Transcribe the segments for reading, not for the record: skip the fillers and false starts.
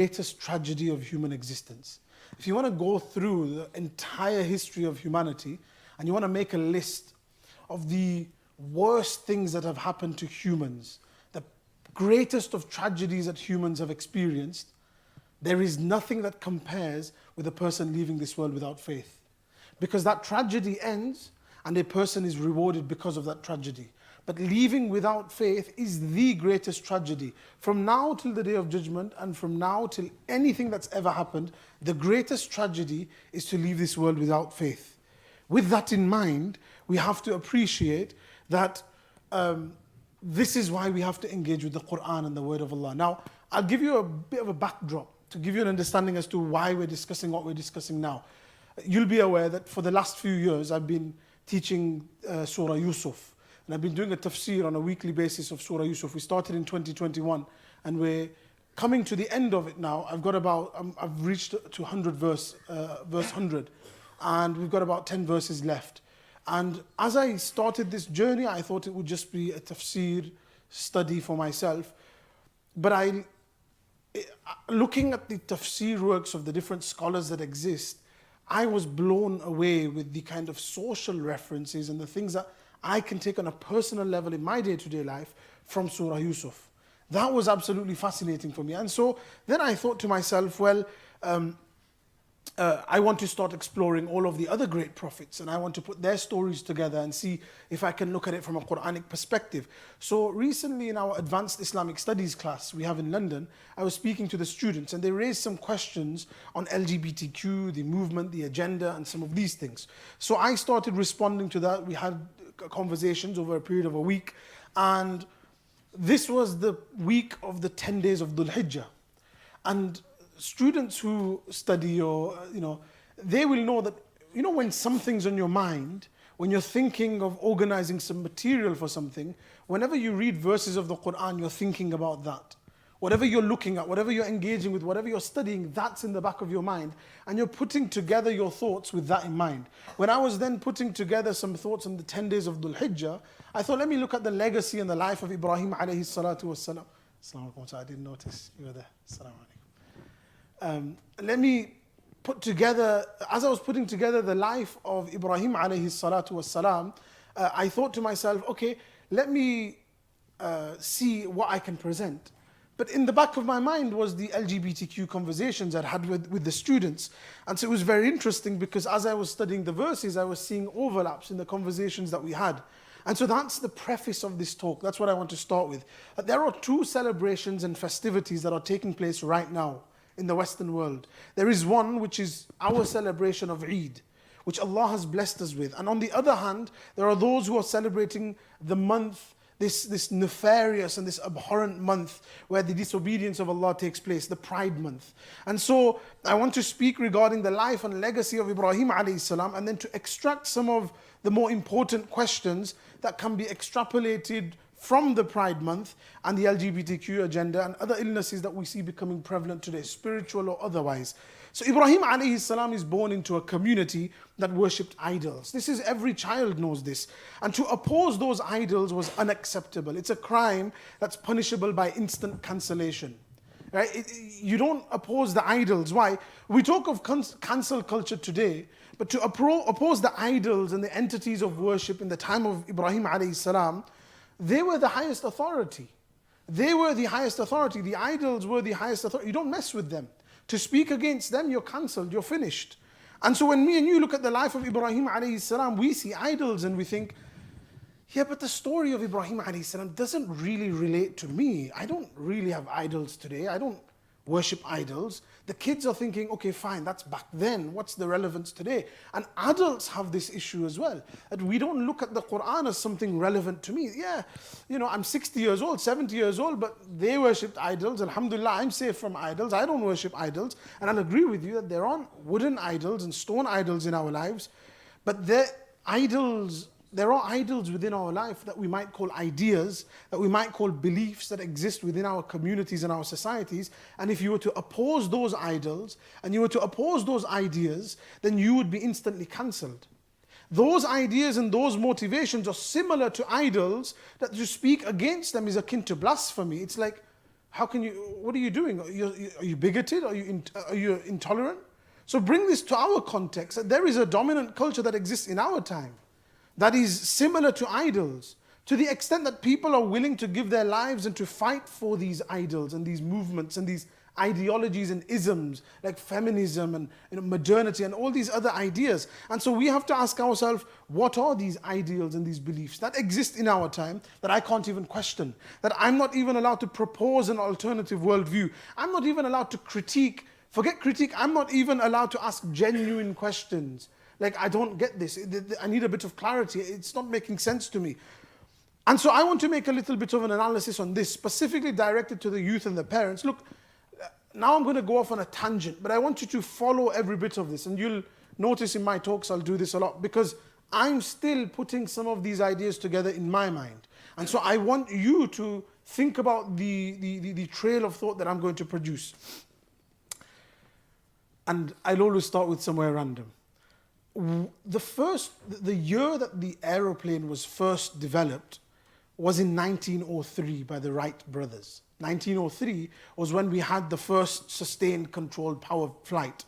greatest tragedy of human existence. If you want to go through the entire history of humanity and you want to make a list of the worst things that have happened to humans, the greatest of tragedies that humans have experienced, there is nothing that compares with a person leaving this world without faith. Because that tragedy ends and a person is rewarded because of that tragedy. But leaving without faith is the greatest tragedy. From now till the day of judgment and from now till anything that's ever happened, the greatest tragedy is to leave this world without faith. With that in mind, we have to appreciate that this is why we have to engage with the Quran and the word of Allah. Now, I'll give you a bit of a backdrop to give you an understanding as to why we're discussing what we're discussing now. You'll be aware that for the last few years, I've been teaching Surah Yusuf. And I've been doing a tafsir on a weekly basis of Surah Yusuf. We started in 2021 and we're coming to the end of it now. I've reached to 100 verse 100 and we've got about 10 verses left. And as I started this journey, I thought it would just be a tafsir study for myself. But looking at the tafsir works of the different scholars that exist, I was blown away with the kind of social references and the things that I can take on a personal level in my day-to-day life from Surah Yusuf. That was absolutely fascinating for me. And so then I thought to myself, well, I want to start exploring all of the other great prophets and I want to put their stories together and see if I can look at it from a Quranic perspective. So recently in our advanced Islamic studies class we have in London, I was speaking to the students and they raised some questions on LGBTQ, the movement, the agenda and some of these things. So I started responding to that. We had conversations over a period of a week and this was the week of the 10 days of Dhul Hijjah. And students who study or, they will know that, when something's on your mind, when you're thinking of organizing some material for something, whenever you read verses of the Quran, you're thinking about that. Whatever you're looking at, whatever you're engaging with, whatever you're studying, that's in the back of your mind. And you're putting together your thoughts with that in mind. When I was then putting together some thoughts on the 10 days of Dhul Hijjah, I thought, let me look at the legacy and the life of Ibrahim alayhi salatu wassalam. Assalamu alaikum, I didn't notice you were there. Assalamu alaikum. Let me put together, as I was putting together the life of Ibrahim alayhi salatu wassalam, I thought to myself, okay, let me see what I can present. But in the back of my mind was the LGBTQ conversations I'd had with the students. And so it was very interesting because as I was studying the verses, I was seeing overlaps in the conversations that we had. And so that's the preface of this talk. That's what I want to start with. There are two celebrations and festivities that are taking place right now in the Western world. There is one which is our celebration of Eid, which Allah has blessed us with. And on the other hand, there are those who are celebrating the month, this nefarious and this abhorrent month where the disobedience of Allah takes place, the Pride month. And so I want to speak regarding the life and legacy of Ibrahim alayhi salam and then to extract some of the more important questions that can be extrapolated from the Pride month and the LGBTQ agenda and other illnesses that we see becoming prevalent today, spiritual or otherwise. So Ibrahim alayhi salam is born into a community that worshipped idols. Every child knows this. And to oppose those idols was unacceptable. It's a crime that's punishable by instant cancellation. Right? You don't oppose the idols. Why? We talk of cancel culture today, but to oppose the idols and the entities of worship in the time of Ibrahim alayhi salam, they were the highest authority. They were the highest authority. The idols were the highest authority. You don't mess with them. To speak against them, you're cancelled, you're finished. And so when me and you look at the life of Ibrahim alayhi salam, we see idols and we think, yeah, but the story of Ibrahim alayhi salam doesn't really relate to me. I don't really have idols today. I don't worship idols. The kids are thinking, okay, fine, that's back then. What's the relevance today? And adults have this issue as well, that we don't look at the Quran as something relevant to me. Yeah, I'm 60 years old, 70 years old, but they worshipped idols. Alhamdulillah, I'm safe from idols. I don't worship idols. And I'll agree with you that there aren't wooden idols and stone idols in our lives, but there are idols within our life that we might call ideas, that we might call beliefs that exist within our communities and our societies. And if you were to oppose those idols and you were to oppose those ideas, then you would be instantly cancelled. Those ideas and those motivations are similar to idols that to speak against them is akin to blasphemy. It's like, How can you, what are you doing? Are you bigoted? Are you intolerant? So bring this to our context. There is a dominant culture that exists in our time that is similar to idols, to the extent that people are willing to give their lives and to fight for these idols and these movements and these ideologies and isms like feminism and modernity and all these other ideas. And so we have to ask ourselves, what are these ideals and these beliefs that exist in our time that I can't even question, that I'm not even allowed to propose an alternative worldview, I'm not even allowed to critique, forget critique, I'm not even allowed to ask genuine questions. Like, I don't get this, I need a bit of clarity, it's not making sense to me. And so I want to make a little bit of an analysis on this, specifically directed to the youth and the parents. Look, now I'm going to go off on a tangent, but I want you to follow every bit of this. And you'll notice in my talks I'll do this a lot, because I'm still putting some of these ideas together in my mind. And so I want you to think about the trail of thought that I'm going to produce. And I'll always start with somewhere random. The year that the aeroplane was first developed was in 1903 by the Wright brothers. 1903 was when we had the first sustained controlled power flight.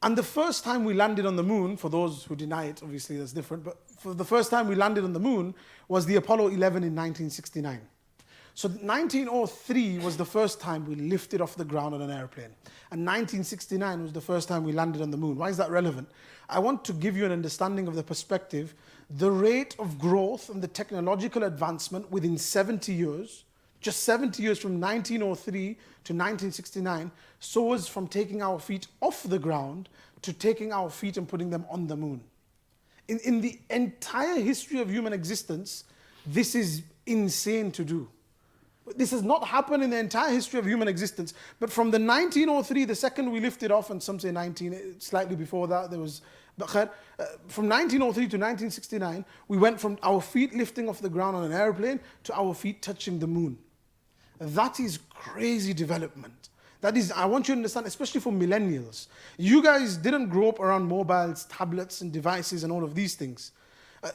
And the first time we landed on the moon, for those who deny it, obviously that's different, but for the first time we landed on the moon was the Apollo 11 in 1969. So 1903 was the first time we lifted off the ground on an airplane. And 1969 was the first time we landed on the moon. Why is that relevant? I want to give you an understanding of the perspective, the rate of growth and the technological advancement within 70 years, just 70 years from 1903 to 1969, soars from taking our feet off the ground to taking our feet and putting them on the moon. In the entire history of human existence, this is insane to do. This has not happened in the entire history of human existence. But from the 1903, the second we lifted off, and some say 19, slightly before that, there was, from 1903 to 1969, we went from our feet lifting off the ground on an airplane to our feet touching the moon. That is crazy development. That is, I want you to understand, especially for millennials. You guys didn't grow up around mobiles, tablets, and devices and all of these things.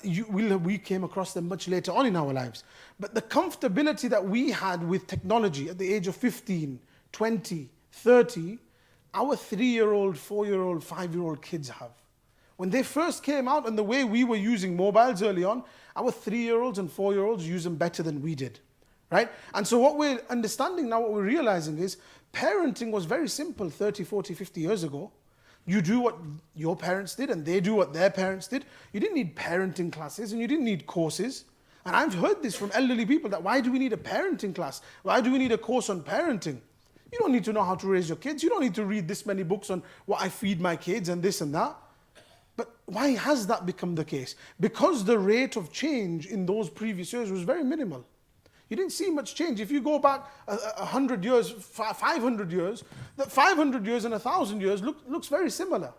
We came across them much later on in our lives. But the comfortability that we had with technology at the age of 15, 20, 30, our 3-year-old, 4-year-old, 5-year-old kids have. When they first came out and the way we were using mobiles early on, our 3-year-olds and 4-year-olds use them better than we did. Right? And so what we're understanding now, what we're realizing is parenting was very simple 30, 40, 50 years ago. You do what your parents did and they do what their parents did. You didn't need parenting classes and you didn't need courses. And I've heard this from elderly people, that why do we need a parenting class? Why do we need a course on parenting? You don't need to know how to raise your kids. You don't need to read this many books on what I feed my kids and this and that. But why has that become the case? Because the rate of change in those previous years was very minimal. You didn't see much change. If you go back 100 years, 500 years, that 500 years and 1,000 years looks very similar.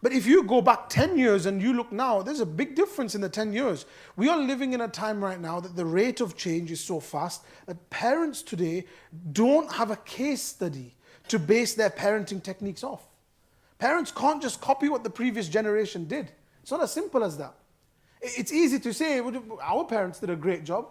But if you go back 10 years and you look now, there's a big difference in the 10 years. We are living in a time right now that the rate of change is so fast that parents today don't have a case study to base their parenting techniques off. Parents can't just copy what the previous generation did. It's not as simple as that. It's easy to say, our parents did a great job.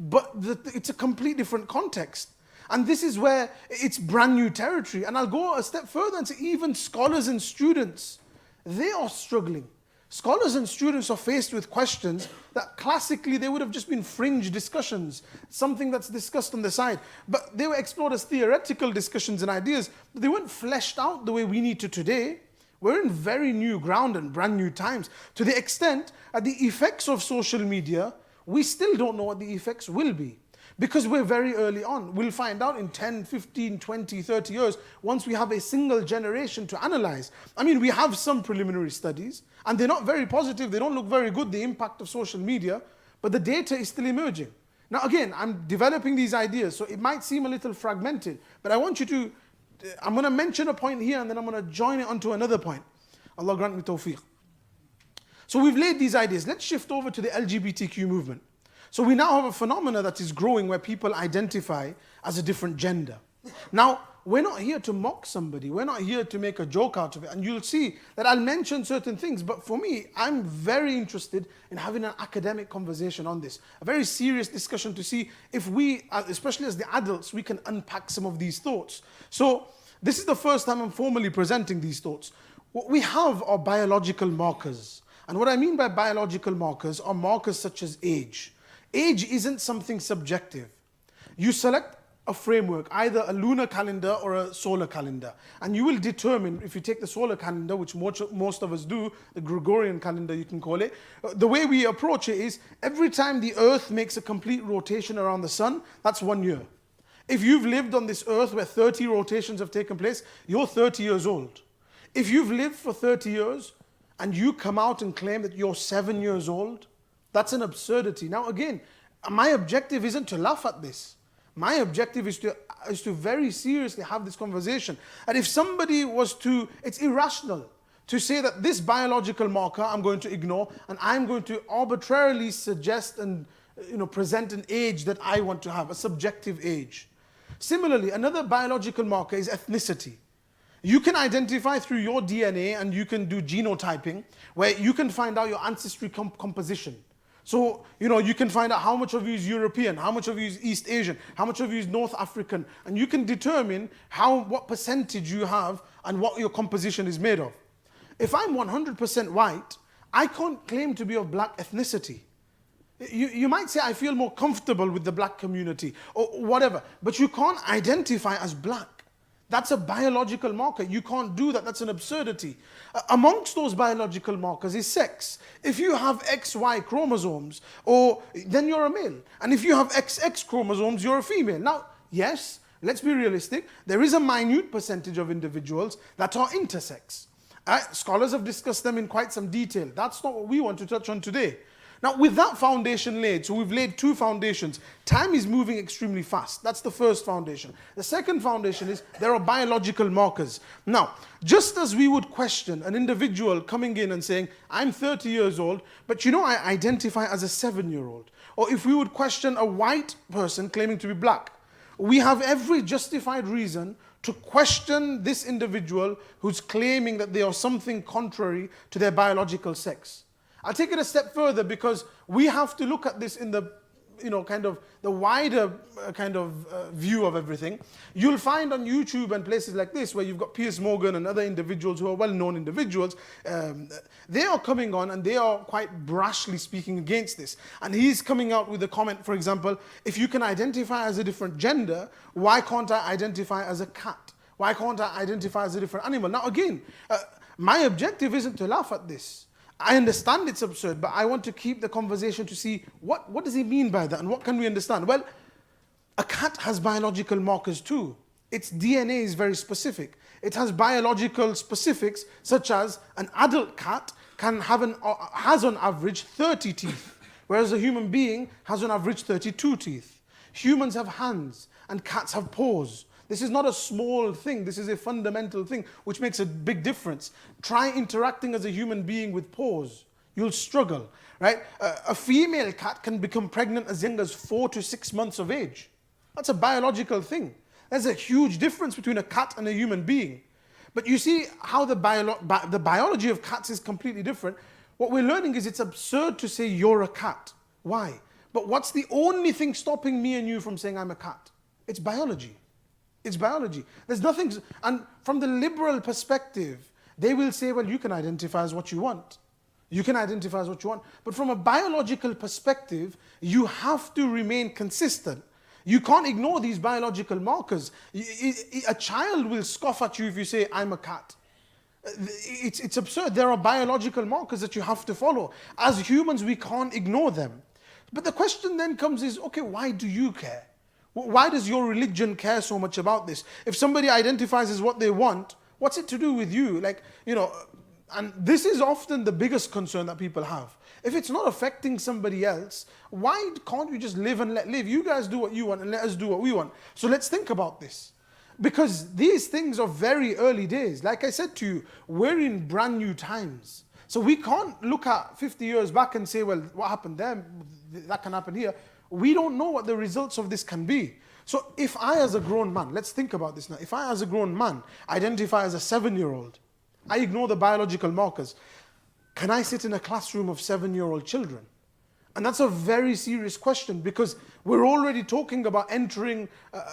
But it's a complete different context. And this is where it's brand new territory. And I'll go a step further and say even scholars and students, they are struggling. Scholars and students are faced with questions that classically they would have just been fringe discussions, something that's discussed on the side. But they were explored as theoretical discussions and ideas, but they weren't fleshed out the way we need to today. We're in very new ground and brand new times, to the extent that the effects of social media, we still don't know what the effects will be, because we're very early on. We'll find out in 10, 15, 20, 30 years, once we have a single generation to analyze. I mean, we have some preliminary studies, and they're not very positive, they don't look very good, the impact of social media, but the data is still emerging. Now again, I'm developing these ideas, so it might seem a little fragmented, but I want you to, I'm going to mention a point here, and then I'm going to join it onto another point. Allah grant me tawfiq. So we've laid these ideas. Let's shift over to the LGBTQ movement. So we now have a phenomena that is growing where people identify as a different gender. Now, we're not here to mock somebody. We're not here to make a joke out of it. And you'll see that I'll mention certain things. But for me, I'm very interested in having an academic conversation on this. A very serious discussion to see if we, especially as the adults, we can unpack some of these thoughts. So this is the first time I'm formally presenting these thoughts. What we have are biological markers. And what I mean by biological markers are markers such as age. Age isn't something subjective. You select a framework, either a lunar calendar or a solar calendar. And you will determine, if you take the solar calendar, which most of us do, the Gregorian calendar you can call it, the way we approach it is, every time the earth makes a complete rotation around the sun, that's 1 year. If you've lived on this earth where 30 rotations have taken place, you're 30 years old. If you've lived for 30 years and you come out and claim that you're 7 years old, that's an absurdity. Now again, my objective isn't to laugh at this. My objective is to very seriously have this conversation. And if somebody was to, it's irrational to say that this biological marker I'm going to ignore and I'm going to arbitrarily suggest and present an age that I want to have, a subjective age. Similarly, another biological marker is ethnicity. You can identify through your DNA and you can do genotyping where you can find out your ancestry composition. So, you can find out how much of you is European, how much of you is East Asian, how much of you is North African, and you can determine what percentage you have and what your composition is made of. If I'm 100% white, I can't claim to be of black ethnicity. You might say I feel more comfortable with the black community or whatever, but you can't identify as black. That's a biological marker. You can't do that. That's an absurdity. Amongst those biological markers is sex. If you have XY chromosomes, then you're a male. And if you have XX chromosomes, you're a female. Now, yes, let's be realistic. There is a minute percentage of individuals that are intersex. Scholars have discussed them in quite some detail. That's not what we want to touch on today. Now, with that foundation laid, so we've laid two foundations. Time is moving extremely fast. That's the first foundation. The second foundation is there are biological markers. Now, just as we would question an individual coming in and saying, I'm 30 years old, but I identify as a 7-year-old. Or if we would question a white person claiming to be black, we have every justified reason to question this individual who's claiming that they are something contrary to their biological sex. I'll take it a step further because we have to look at this in the, kind of the wider view of everything. You'll find on YouTube and places like this where you've got Piers Morgan and other individuals who are well-known individuals, they are coming on and they are quite brashly speaking against this. And he's coming out with a comment, for example, if you can identify as a different gender, why can't I identify as a cat? Why can't I identify as a different animal? Now again, my objective isn't to laugh at this. I understand it's absurd, but I want to keep the conversation to see what does he mean by that and what can we understand? Well, a cat has biological markers too. Its DNA is very specific. It has biological specifics such as an adult cat has on average 30 teeth, whereas a human being has on average 32 teeth. Humans have hands and cats have paws. This is not a small thing, this is a fundamental thing which makes a big difference. Try interacting as a human being with paws. You'll struggle, right? A female cat can become pregnant as young as 4 to 6 months of age. That's a biological thing. There's a huge difference between a cat and a human being. But you see how the biology of cats is completely different. What we're learning is it's absurd to say you're a cat. Why? But what's the only thing stopping me and you from saying I'm a cat? It's biology. It's biology. There's nothing, and from the liberal perspective, they will say, well, you can identify as what you want. You can identify as what you want. But from a biological perspective, you have to remain consistent. You can't ignore these biological markers. A child will scoff at you if you say, I'm a cat. It's absurd. There are biological markers that you have to follow. As humans, we can't ignore them. But the question then comes is, okay, why do you care? Why does your religion care so much about this? If somebody identifies as what they want, what's it to do with you? And this is often the biggest concern that people have. If it's not affecting somebody else, why can't we just live and let live? You guys do what you want and let us do what we want. So let's think about this. Because these things are very early days. Like I said to you, we're in brand new times. So we can't look at 50 years back and say, well, what happened there? That can happen here. We don't know what the results of this can be. So if I as a grown man, let's think about this now. If I as a grown man identify as a 7-year-old, I ignore the biological markers. Can I sit in a classroom of 7-year-old children? And that's a very serious question, because we're already talking about entering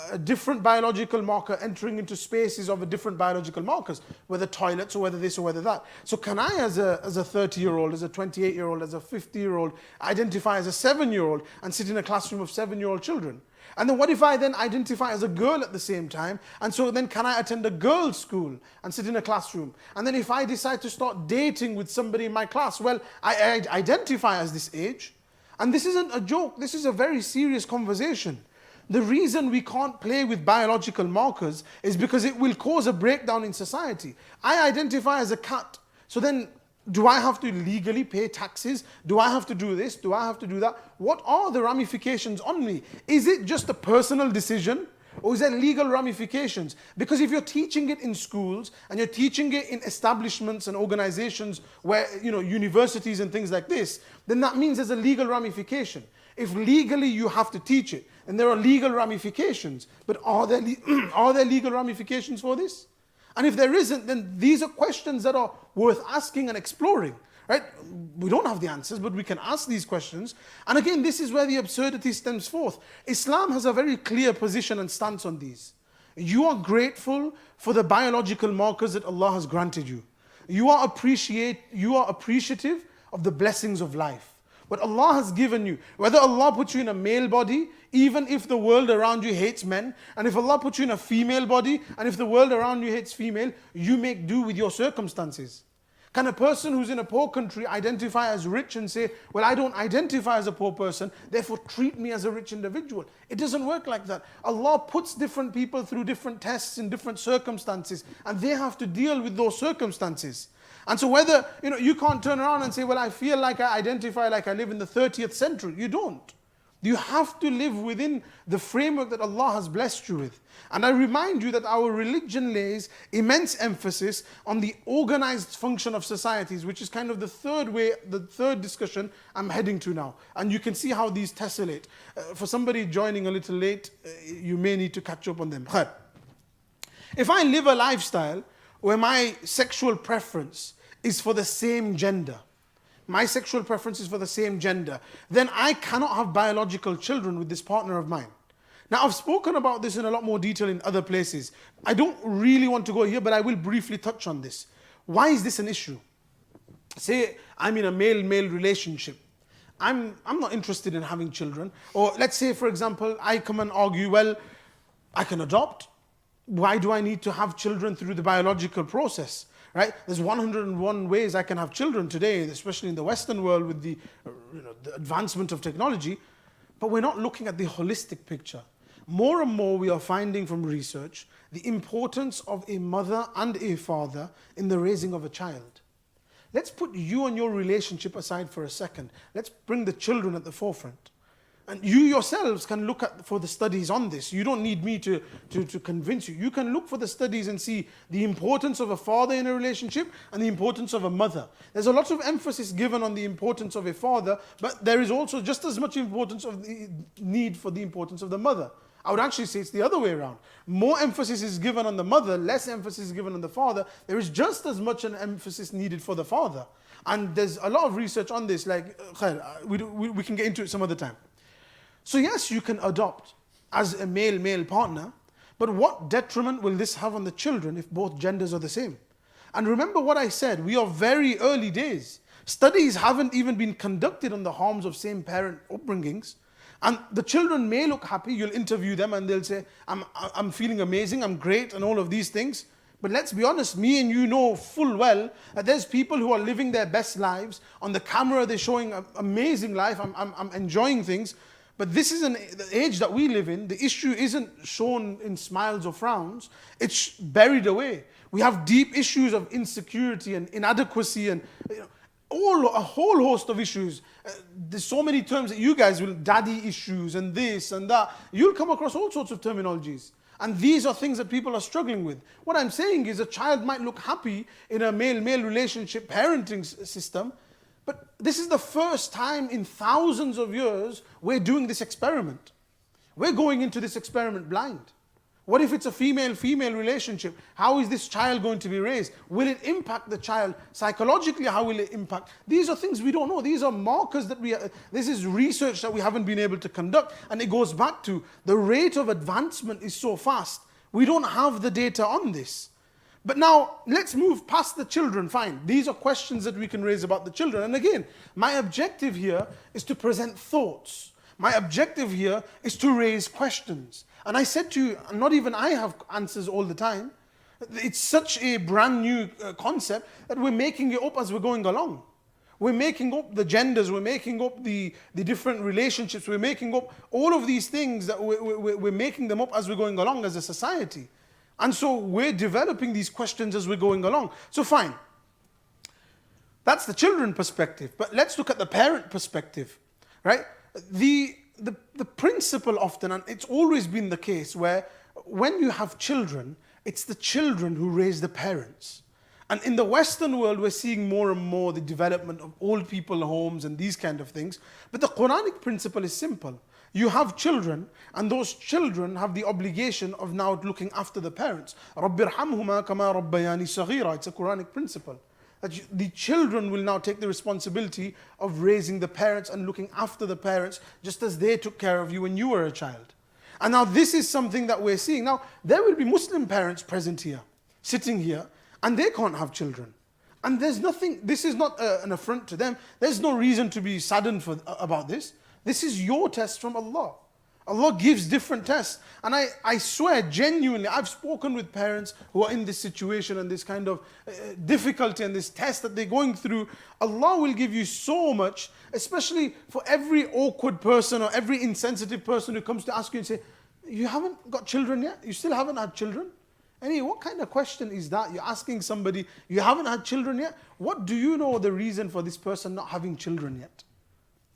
a different biological marker, entering into spaces of a different biological markers, whether toilets or whether this or whether that. So can I as a 30-year-old, as a 28-year-old, as a 50-year-old, identify as a 7-year-old and sit in a classroom of 7-year-old children? And then what if I then identify as a girl at the same time? And so then can I attend a girls' school and sit in a classroom? And then if I decide to start dating with somebody in my class, well, I identify as this age. And this isn't a joke, this is a very serious conversation. The reason we can't play with biological markers is because it will cause a breakdown in society. I identify as a cat, so then do I have to legally pay taxes? Do I have to do this? Do I have to do that? What are the ramifications on me? Is it just a personal decision? Or is there legal ramifications? Because if you're teaching it in schools and you're teaching it in establishments and organizations where, universities and things like this, then that means there's a legal ramification. If legally you have to teach it, then there are legal ramifications. But are there legal ramifications for this? And if there isn't, then these are questions that are worth asking and exploring. Right? We don't have the answers, but we can ask these questions. And again, this is where the absurdity stems forth. Islam has a very clear position and stance on these. You are grateful for the biological markers that Allah has granted you. You are appreciative of the blessings of life. What Allah has given you, whether Allah puts you in a male body, even if the world around you hates men, and if Allah puts you in a female body, and if the world around you hates female, you make do with your circumstances. Can a person who's in a poor country identify as rich and say, well, I don't identify as a poor person, therefore treat me as a rich individual? It doesn't work like that. Allah puts different people through different tests in different circumstances, and they have to deal with those circumstances. And so whether, you can't turn around and say, well, I feel like I identify like I live in the 30th century. You don't. You have to live within the framework that Allah has blessed you with. And I remind you that our religion lays immense emphasis on the organized function of societies, which is kind of the third discussion I'm heading to now. And you can see how these tessellate. For somebody joining a little late, you may need to catch up on them. If I live a lifestyle where my sexual preference is for the same gender, then I cannot have biological children with this partner of mine. Now, I've spoken about this in a lot more detail in other places. I don't really want to go here, but I will briefly touch on this. Why is this an issue? Say I'm in a male-male relationship. I'm not interested in having children. Or let's say, for example, I come and argue, well, I can adopt. Why do I need to have children through the biological process? Right? There's 101 ways I can have children today, especially in the Western world with the advancement of technology. But we're not looking at the holistic picture. More and more we are finding from research the importance of a mother and a father in the raising of a child. Let's put you and your relationship aside for a second. Let's bring the children at the forefront. And you yourselves can look for the studies on this. You don't need me to convince you. You can look for the studies and see the importance of a father in a relationship and the importance of a mother. There's a lot of emphasis given on the importance of a father, but there is also just as much importance of the need for the importance of the mother. I would actually say it's the other way around. More emphasis is given on the mother, less emphasis is given on the father. There is just as much an emphasis needed for the father. And there's a lot of research on this, like, we can get into it some other time. So yes, you can adopt as a male-male partner, but what detriment will this have on the children if both genders are the same? And remember what I said, we are very early days. Studies haven't even been conducted on the harms of same-parent upbringings. And the children may look happy, you'll interview them and they'll say, I'm feeling amazing, I'm great, and all of these things. But let's be honest, me and you know full well that there's people who are living their best lives. On the camera, they're showing an amazing life, I'm enjoying things. But this is the age that we live in. The issue isn't shown in smiles or frowns. It's buried away. We have deep issues of insecurity and inadequacy and a whole host of issues. There's so many terms that you guys will, daddy issues and this and that. You'll come across all sorts of terminologies. And these are things that people are struggling with. What I'm saying is a child might look happy in a male-male relationship parenting system, but this is the first time in thousands of years we're doing this experiment. We're going into this experiment blind. What if it's a female-female relationship? How is this child going to be raised? Will it impact the child? Psychologically, how will it impact? These are things we don't know. These are markers that this is research that we haven't been able to conduct. And it goes back to the rate of advancement is so fast. We don't have the data on this. But now, let's move past the children, fine. These are questions that we can raise about the children. And again, my objective here is to present thoughts. My objective here is to raise questions. And I said to you, not even I have answers all the time. It's such a brand new concept that we're making it up as we're going along. We're making up the genders, we're making up the different relationships, we're making up all of these things that we're making them up as we're going along as a society. And so we're developing these questions as we're going along. So fine. That's the children perspective. But let's look at the parent perspective, right? The principle often, and it's always been the case, where when you have children, it's the children who raise the parents. And in the Western world, we're seeing more and more the development of old people homes and these kind of things. But the Quranic principle is simple. You have children, and those children have the obligation of now looking after the parents. رَبِّ ارْحَمْهُمَا كَمَا رَبَّيَانِي صَغِيرًا. It's a Quranic principle. That the children will now take the responsibility of raising the parents and looking after the parents just as they took care of you when you were a child. And now this is something that we're seeing. Now, there will be Muslim parents present here, sitting here, and they can't have children. And there's nothing, this is not an affront to them. There's no reason to be saddened about this. This is your test from Allah. Allah gives different tests. And I swear, genuinely, I've spoken with parents who are in this situation and this kind of difficulty and this test that they're going through. Allah will give you so much, especially for every awkward person or every insensitive person who comes to ask you and say, you haven't got children yet? You still haven't had children? Anyway, what kind of question is that? You're asking somebody, you haven't had children yet? What do you know the reason for this person not having children yet?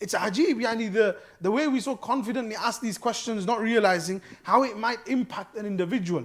It's ajib, yani the way we so confidently ask these questions, not realizing how it might impact an individual.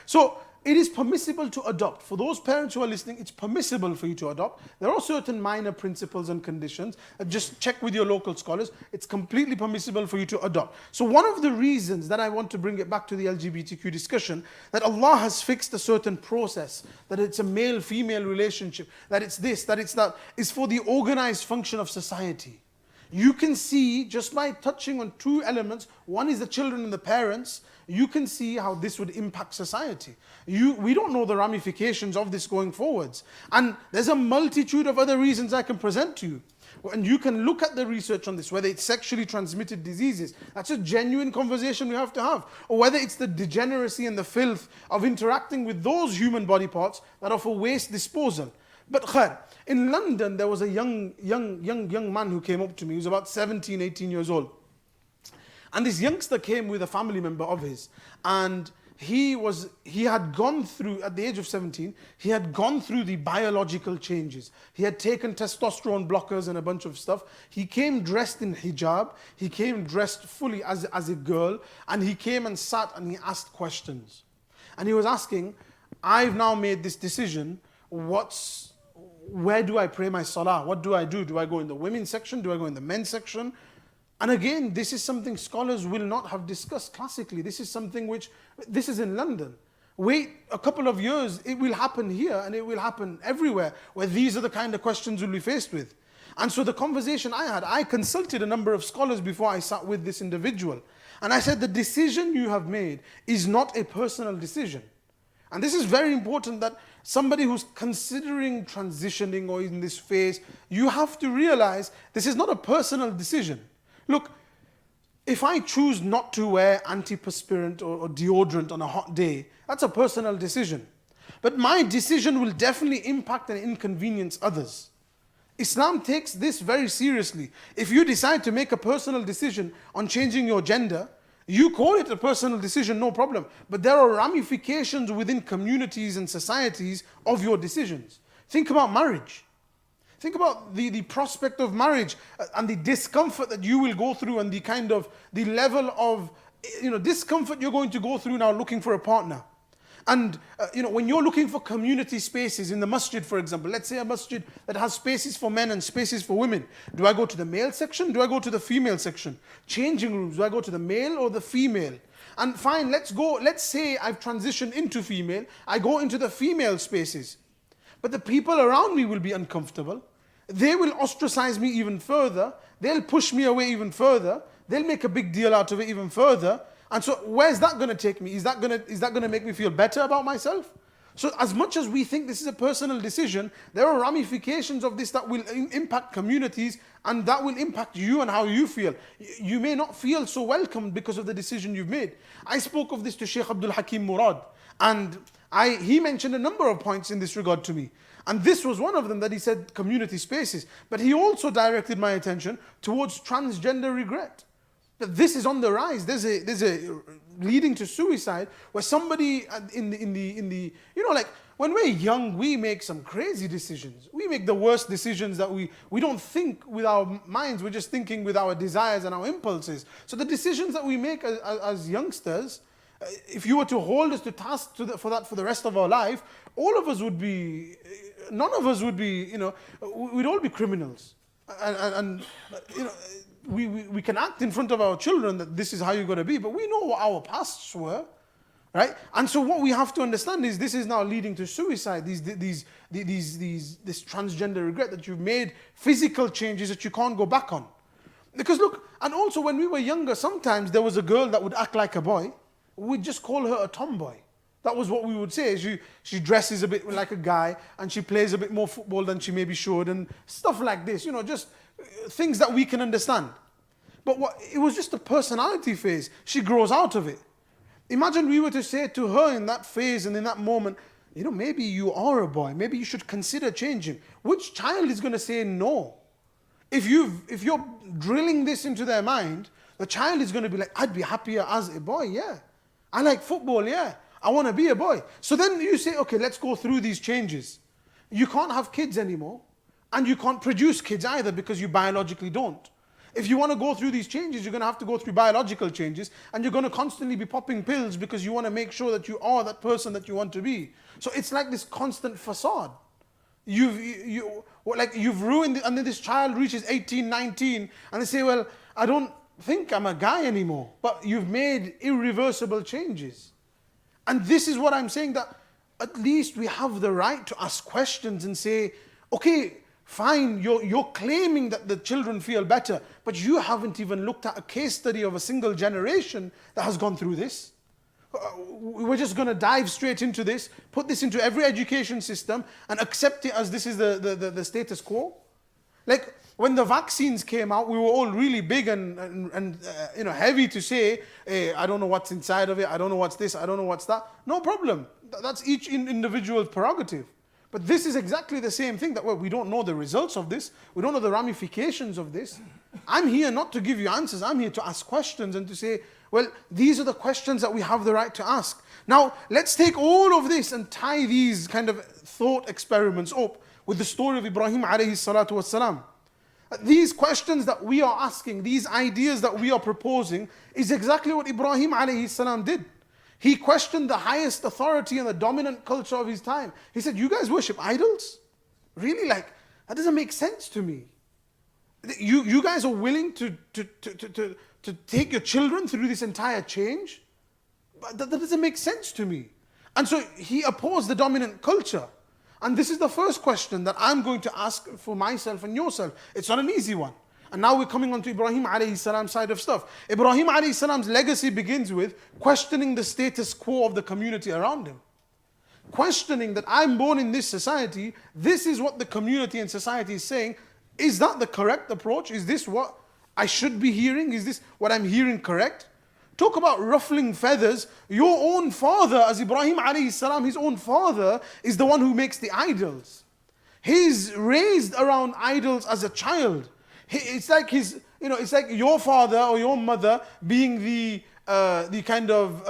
So it is permissible to adopt. For those parents who are listening, it's permissible for you to adopt. There are certain minor principles and conditions. Just check with your local scholars. It's completely permissible for you to adopt. So one of the reasons that I want to bring it back to the LGBTQ discussion, that Allah has fixed a certain process, that it's a male-female relationship, that it's this, that it's that, is for the organized function of society. You can see, just by touching on two elements, one is the children and the parents, you can see how this would impact society. We don't know the ramifications of this going forwards. And there's a multitude of other reasons I can present to you. And you can look at the research on this, whether it's sexually transmitted diseases. That's a genuine conversation we have to have. Or whether it's the degeneracy and the filth of interacting with those human body parts that are for waste disposal. But khair, in London, there was a young man who came up to me. He was about 17, 18 years old. And this youngster came with a family member of his. And he had gone through, at the age of 17, he had gone through the biological changes. He had taken testosterone blockers and a bunch of stuff. He came dressed in hijab. He came dressed fully as a girl. And he came and sat and he asked questions. And he was asking, I've now made this decision. Where do I pray my salah? What do I do? Do I go in the women's section? Do I go in the men's section? And again, this is something scholars will not have discussed classically. This is something this is in London. Wait a couple of years, it will happen here and it will happen everywhere, where these are the kind of questions we'll be faced with. And so the conversation I consulted a number of scholars before I sat with this individual. And I said, the decision you have made is not a personal decision. And this is very important, that somebody who's considering transitioning or in this phase, you have to realize this is not a personal decision. Look, if I choose not to wear antiperspirant or deodorant on a hot day, that's a personal decision. But my decision will definitely impact and inconvenience others. Islam takes this very seriously. If you decide to make a personal decision on changing your gender, you call it a personal decision, no problem. But there are ramifications within communities and societies of your decisions. Think about marriage. Think about the prospect of marriage and the discomfort that you will go through, and the level of discomfort you're going to go through now looking for a partner. And when you're looking for community spaces in the masjid, for example, let's say a masjid that has spaces for men and spaces for women. Do I go to the male section? Do I go to the female section? Changing rooms, do I go to the male or the female? And fine, let's say I've transitioned into female, I go into the female spaces. But the people around me will be uncomfortable. They will ostracize me even further. They'll push me away even further. They'll make a big deal out of it even further. And so where's that going to take me? Is that going to make me feel better about myself? So as much as we think this is a personal decision, there are ramifications of this that will impact communities, and that will impact you and how you feel. You may not feel so welcomed because of the decision you've made. I spoke of this to Sheikh Abdul Hakim Murad, and he mentioned a number of points in this regard to me. And this was one of them, that he said community spaces. But he also directed my attention towards transgender regret. That this is on the rise. There's a leading to suicide, where somebody in the like when we're young, we make some crazy decisions. We make the worst decisions that we don't think with our minds. We're just thinking with our desires and our impulses. So the decisions that we make as youngsters, if you were to hold us to task for the rest of our life, none of us would be, we'd all be criminals. And we can act in front of our children that this is how you're going to be, but we know what our pasts were, right? And so what we have to understand is this is now leading to suicide. This transgender regret, that you've made physical changes that you can't go back on. Because look, and also when we were younger, sometimes there was a girl that would act like a boy. We'd just call her a tomboy. That was what we would say. She dresses a bit like a guy, and she plays a bit more football than she maybe should, and stuff like this. Just things that we can understand. But it was just a personality phase. She grows out of it. Imagine we were to say to her in that phase and in that moment, maybe you are a boy. Maybe you should consider changing. Which child is going to say no? If you're drilling this into their mind, the child is going to be like, I'd be happier as a boy, yeah. I like football, yeah. I want to be a boy. So then you say, okay, let's go through these changes. You can't have kids anymore, and you can't produce kids either because you biologically don't. If you want to go through these changes, you're going to have to go through biological changes, and you're going to constantly be popping pills because you want to make sure that you are that person that you want to be. So it's like this constant facade. You've ruined it, and then this child reaches 18, 19, and they say, well, I don't think I'm a guy anymore. But you've made irreversible changes. And this is what I'm saying, that at least we have the right to ask questions and say, okay, fine, you're claiming that the children feel better, but you haven't even looked at a case study of a single generation that has gone through this. We're just going to dive straight into this, put this into every education system, and accept it as this is the status quo. Like when the vaccines came out, we were all really big and heavy to say, hey, I don't know what's inside of it, I don't know what's this, I don't know what's that. No problem. That's each individual's prerogative. But this is exactly the same thing, that we don't know the results of this, we don't know the ramifications of this. I'm here not to give you answers, I'm here to ask questions and to say, well, these are the questions that we have the right to ask. Now, let's take all of this and tie these kind of thought experiments up with the story of Ibrahim alayhi salatu wassalam. These questions that we are asking, these ideas that we are proposing, is exactly what Ibrahim alayhi salam did. He questioned the highest authority and the dominant culture of his time. He said, you guys worship idols? Really? That doesn't make sense to me. You guys are willing to take your children through this entire change? But that doesn't make sense to me. And so he opposed the dominant culture. And this is the first question that I'm going to ask for myself and yourself. It's not an easy one. And now we're coming on to Ibrahim alayhi salam's side of stuff. Ibrahim alayhi salam's legacy begins with questioning the status quo of the community around him. Questioning that I'm born in this society, this is what the community and society is saying. Is that the correct approach? Is this what I should be hearing? Is this what I'm hearing correct? Talk about ruffling feathers. Your own father, as Ibrahim alayhi salam, his own father is the one who makes the idols. He's raised around idols as a child. It's like it's like your father or your mother being the kind of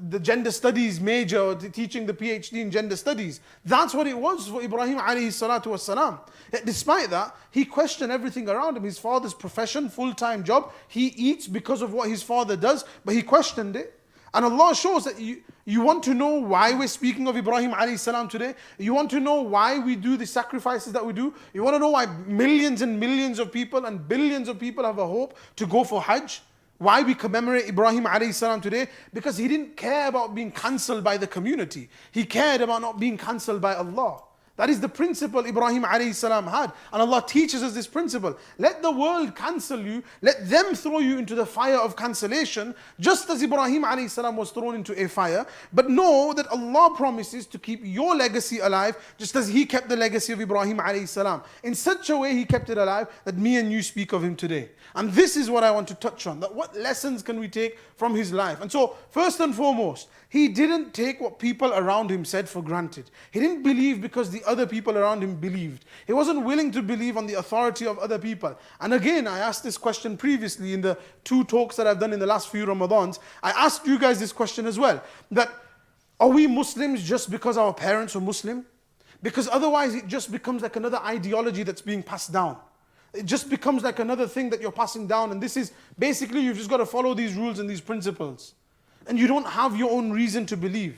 the gender studies major, or teaching the PhD in gender studies. That's what it was for Ibrahim alayhi salatu wassalam. Yet despite that, he questioned everything around him. His father's profession, full-time job. He eats because of what his father does, but he questioned it. And Allah shows that you want to know why we're speaking of Ibrahim alayhi salam today? You want to know why we do the sacrifices that we do? You want to know why millions and millions of people and billions of people have a hope to go for Hajj? Why we commemorate Ibrahim alayhi salam today? Because he didn't care about being cancelled by the community. He cared about not being cancelled by Allah. That is the principle Ibrahim alayhi salam had. And Allah teaches us this principle. Let the world cancel you. Let them throw you into the fire of cancellation, just as Ibrahim alayhi salam was thrown into a fire. But know that Allah promises to keep your legacy alive, just as He kept the legacy of Ibrahim alayhi salam. In such a way He kept it alive that me and you speak of him today. And this is what I want to touch on. That what lessons can we take from his life? And so, first and foremost, he didn't take what people around him said for granted. He didn't believe because the other people around him believed. He wasn't willing to believe on the authority of other people. And again, I asked this question previously in the 2 talks that I've done in the last few Ramadans. I asked you guys this question as well. That, are we Muslims just because our parents were Muslim? Because otherwise it just becomes like another ideology that's being passed down. It just becomes like another thing that you're passing down. And this is, basically you've just got to follow these rules and these principles. And you don't have your own reason to believe.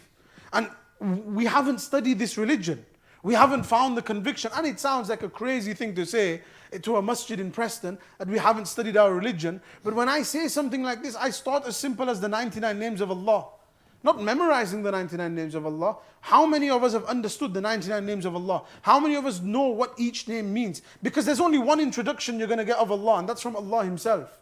And we haven't studied this religion. We haven't found the conviction. And it sounds like a crazy thing to say to a masjid in Preston, that we haven't studied our religion. But when I say something like this, I start as simple as the 99 names of Allah. Not memorizing the 99 names of Allah. How many of us have understood the 99 names of Allah? How many of us know what each name means? Because there's only one introduction you're going to get of Allah, and that's from Allah Himself.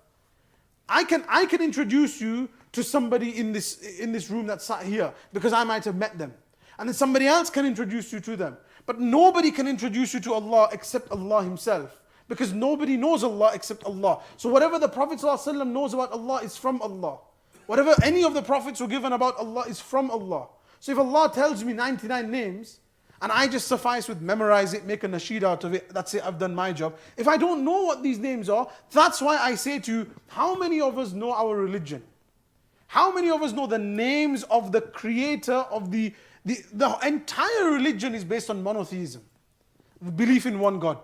I can introduce you to somebody in this room that sat here, because I might have met them. And then somebody else can introduce you to them. But nobody can introduce you to Allah except Allah Himself. Because nobody knows Allah except Allah. So whatever the Prophet ﷺ knows about Allah is from Allah. Whatever any of the prophets were given about Allah is from Allah. So if Allah tells me 99 names, and I just suffice with memorize it, make a nasheed out of it, that's it, I've done my job. If I don't know what these names are, that's why I say to you, how many of us know our religion? How many of us know the names of the creator of the entire religion is based on monotheism, the belief in one God.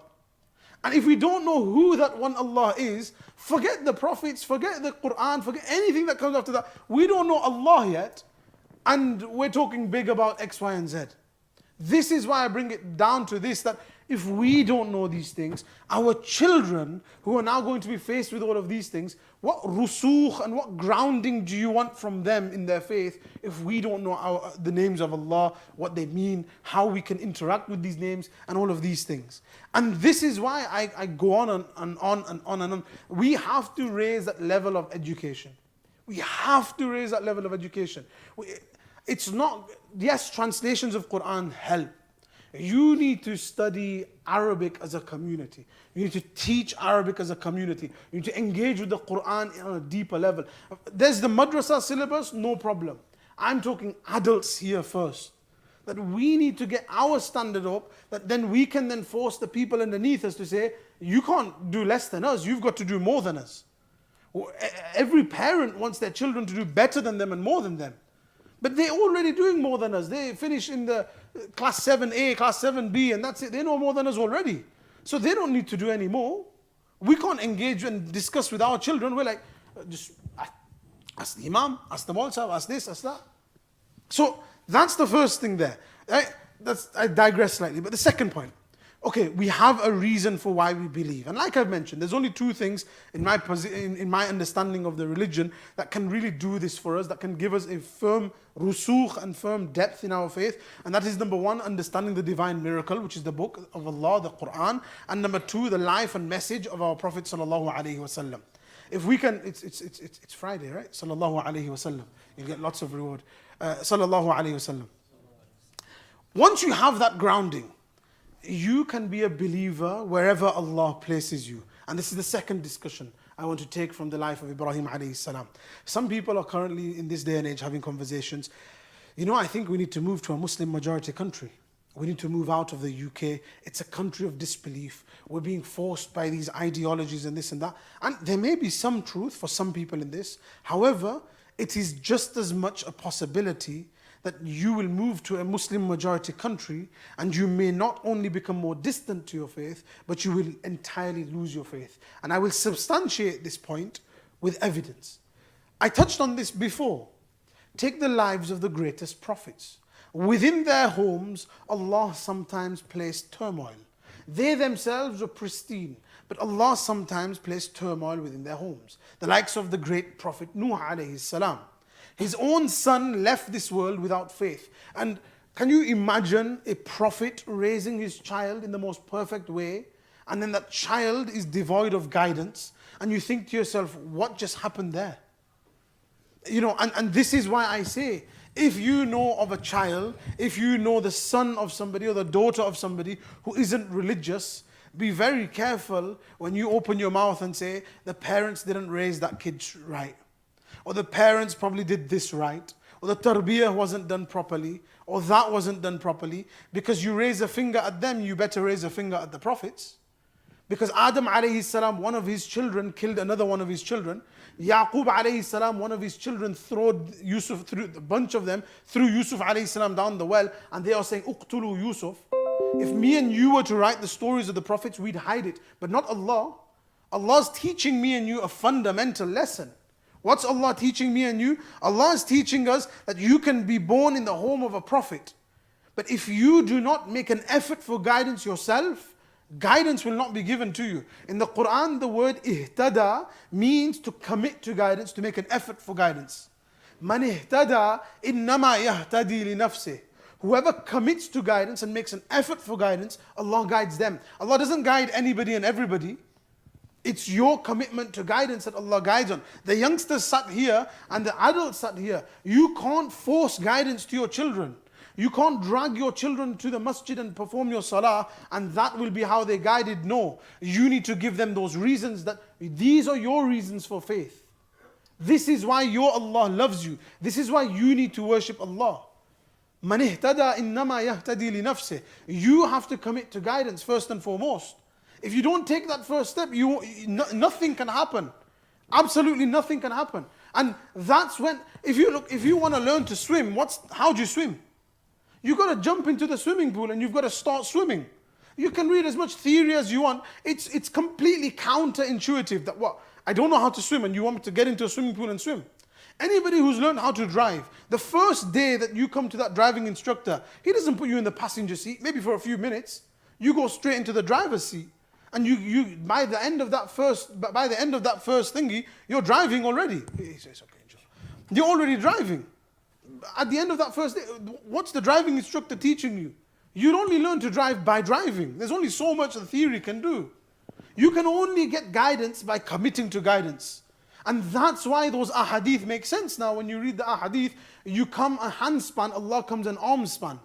And if we don't know who that one Allah is, forget the prophets, forget the Quran, forget anything that comes after that. We don't know Allah yet, and we're talking big about X, Y, and Z. This is why I bring it down to this, that if we don't know these things, our children who are now going to be faced with all of these things, what rusukh and what grounding do you want from them in their faith if we don't know the names of Allah, what they mean, how we can interact with these names and all of these things. And this is why I go on and on and on and on. We have to raise that level of education. We have to raise that level of education. It's not, yes, translations of Quran help. You need to study Arabic as a community. You need to teach Arabic as a community. You need to engage with the Quran on a deeper level. There's the madrasa syllabus, no problem. I'm talking adults here first. That we need to get our standard up, that then we can then force the people underneath us to say, you can't do less than us, you've got to do more than us. Every parent wants their children to do better than them and more than them. But they're already doing more than us. They finish in the class 7A, class 7B, and that's it. They know more than us already. So they don't need to do any more. We can't engage and discuss with our children. We're like, just ask the Imam, ask the Maulsa, ask this, ask that. So that's the first thing there. I digress slightly. But the second point, okay, we have a reason for why we believe. And like I've mentioned, there's only 2 things in my understanding of the religion that can really do this for us, that can give us a firm rusukh and firm depth in our faith. And that is number 1, understanding the divine miracle, which is the book of Allah, the Quran. And number 2, the life and message of our Prophet sallallahu alaihi wasallam. If we can, it's Friday, right? Sallallahu alaihi wasallam. You get lots of reward. Sallallahu alaihi wasallam. Once you have that grounding, you can be a believer wherever Allah places you. And this is the second discussion I want to take from the life of Ibrahim alayhi salam. Some people are currently in this day and age having conversations. I think we need to move to a Muslim majority country. We need to move out of the UK. It's a country of disbelief. We're being forced by these ideologies and this and that. And there may be some truth for some people in this. However, it is just as much a possibility that you will move to a Muslim majority country and you may not only become more distant to your faith, but you will entirely lose your faith. And I will substantiate this point with evidence. I touched on this before. Take the lives of the greatest prophets. Within their homes, Allah sometimes placed turmoil. They themselves were pristine, but Allah sometimes placed turmoil within their homes. The likes of the great Prophet Nuh alayhi salam. His own son left this world without faith. And can you imagine a prophet raising his child in the most perfect way, and then that child is devoid of guidance, and you think to yourself, what just happened there? You know, and this is why I say, if you know of a child, if you know the son of somebody or the daughter of somebody who isn't religious, be very careful when you open your mouth and say, the parents didn't raise that kid right. Or the parents probably did this right. Or the tarbiyah wasn't done properly. Or that wasn't done properly. Because you raise a finger at them, you better raise a finger at the prophets. Because Adam alayhi salam, one of his children killed another one of his children. Yaqub alayhi salam, one of his children threw Yusuf, threw a bunch of them, threw Yusuf alayhi salam down the well, and they are saying, Uqtulu Yusuf. If me and you were to write the stories of the prophets, we'd hide it. But not Allah. Allah's teaching me and you a fundamental lesson. What's Allah teaching me and you? Allah is teaching us that you can be born in the home of a prophet. But if you do not make an effort for guidance yourself, guidance will not be given to you. In the Quran, the word ihtada means to commit to guidance, to make an effort for guidance. Man ihtada innama yahtadi li nafsih. Whoever commits to guidance and makes an effort for guidance, Allah guides them. Allah doesn't guide anybody and everybody. It's your commitment to guidance that Allah guides on. The youngsters sat here and the adults sat here. You can't force guidance to your children. You can't drag your children to the masjid and perform your salah and that will be how they guided. No, you need to give them those reasons that these are your reasons for faith. This is why your Allah loves you. This is why you need to worship Allah. Man ihtada innama yahtadi li nafsih. You have to commit to guidance first and foremost. If you don't take that first step, nothing can happen. Absolutely nothing can happen. And that's when, if you want to learn to swim, how do you swim? You got to jump into the swimming pool and you've got to start swimming. You can read as much theory as you want. It's completely counterintuitive that I don't know how to swim and you want me to get into a swimming pool and swim. Anybody who's learned how to drive, the first day that you come to that driving instructor, he doesn't put you in the passenger seat, maybe for a few minutes. You go straight into the driver's seat. And you by the end of that first thingy, you're driving already. He says, okay, you're already driving. At the end of that first day, what's the driving instructor teaching you? You'd only learn to drive by driving. There's only so much the theory can do. You can only get guidance by committing to guidance. And that's why those ahadith make sense now. When you read the ahadith, you come a handspan, Allah comes an arm span.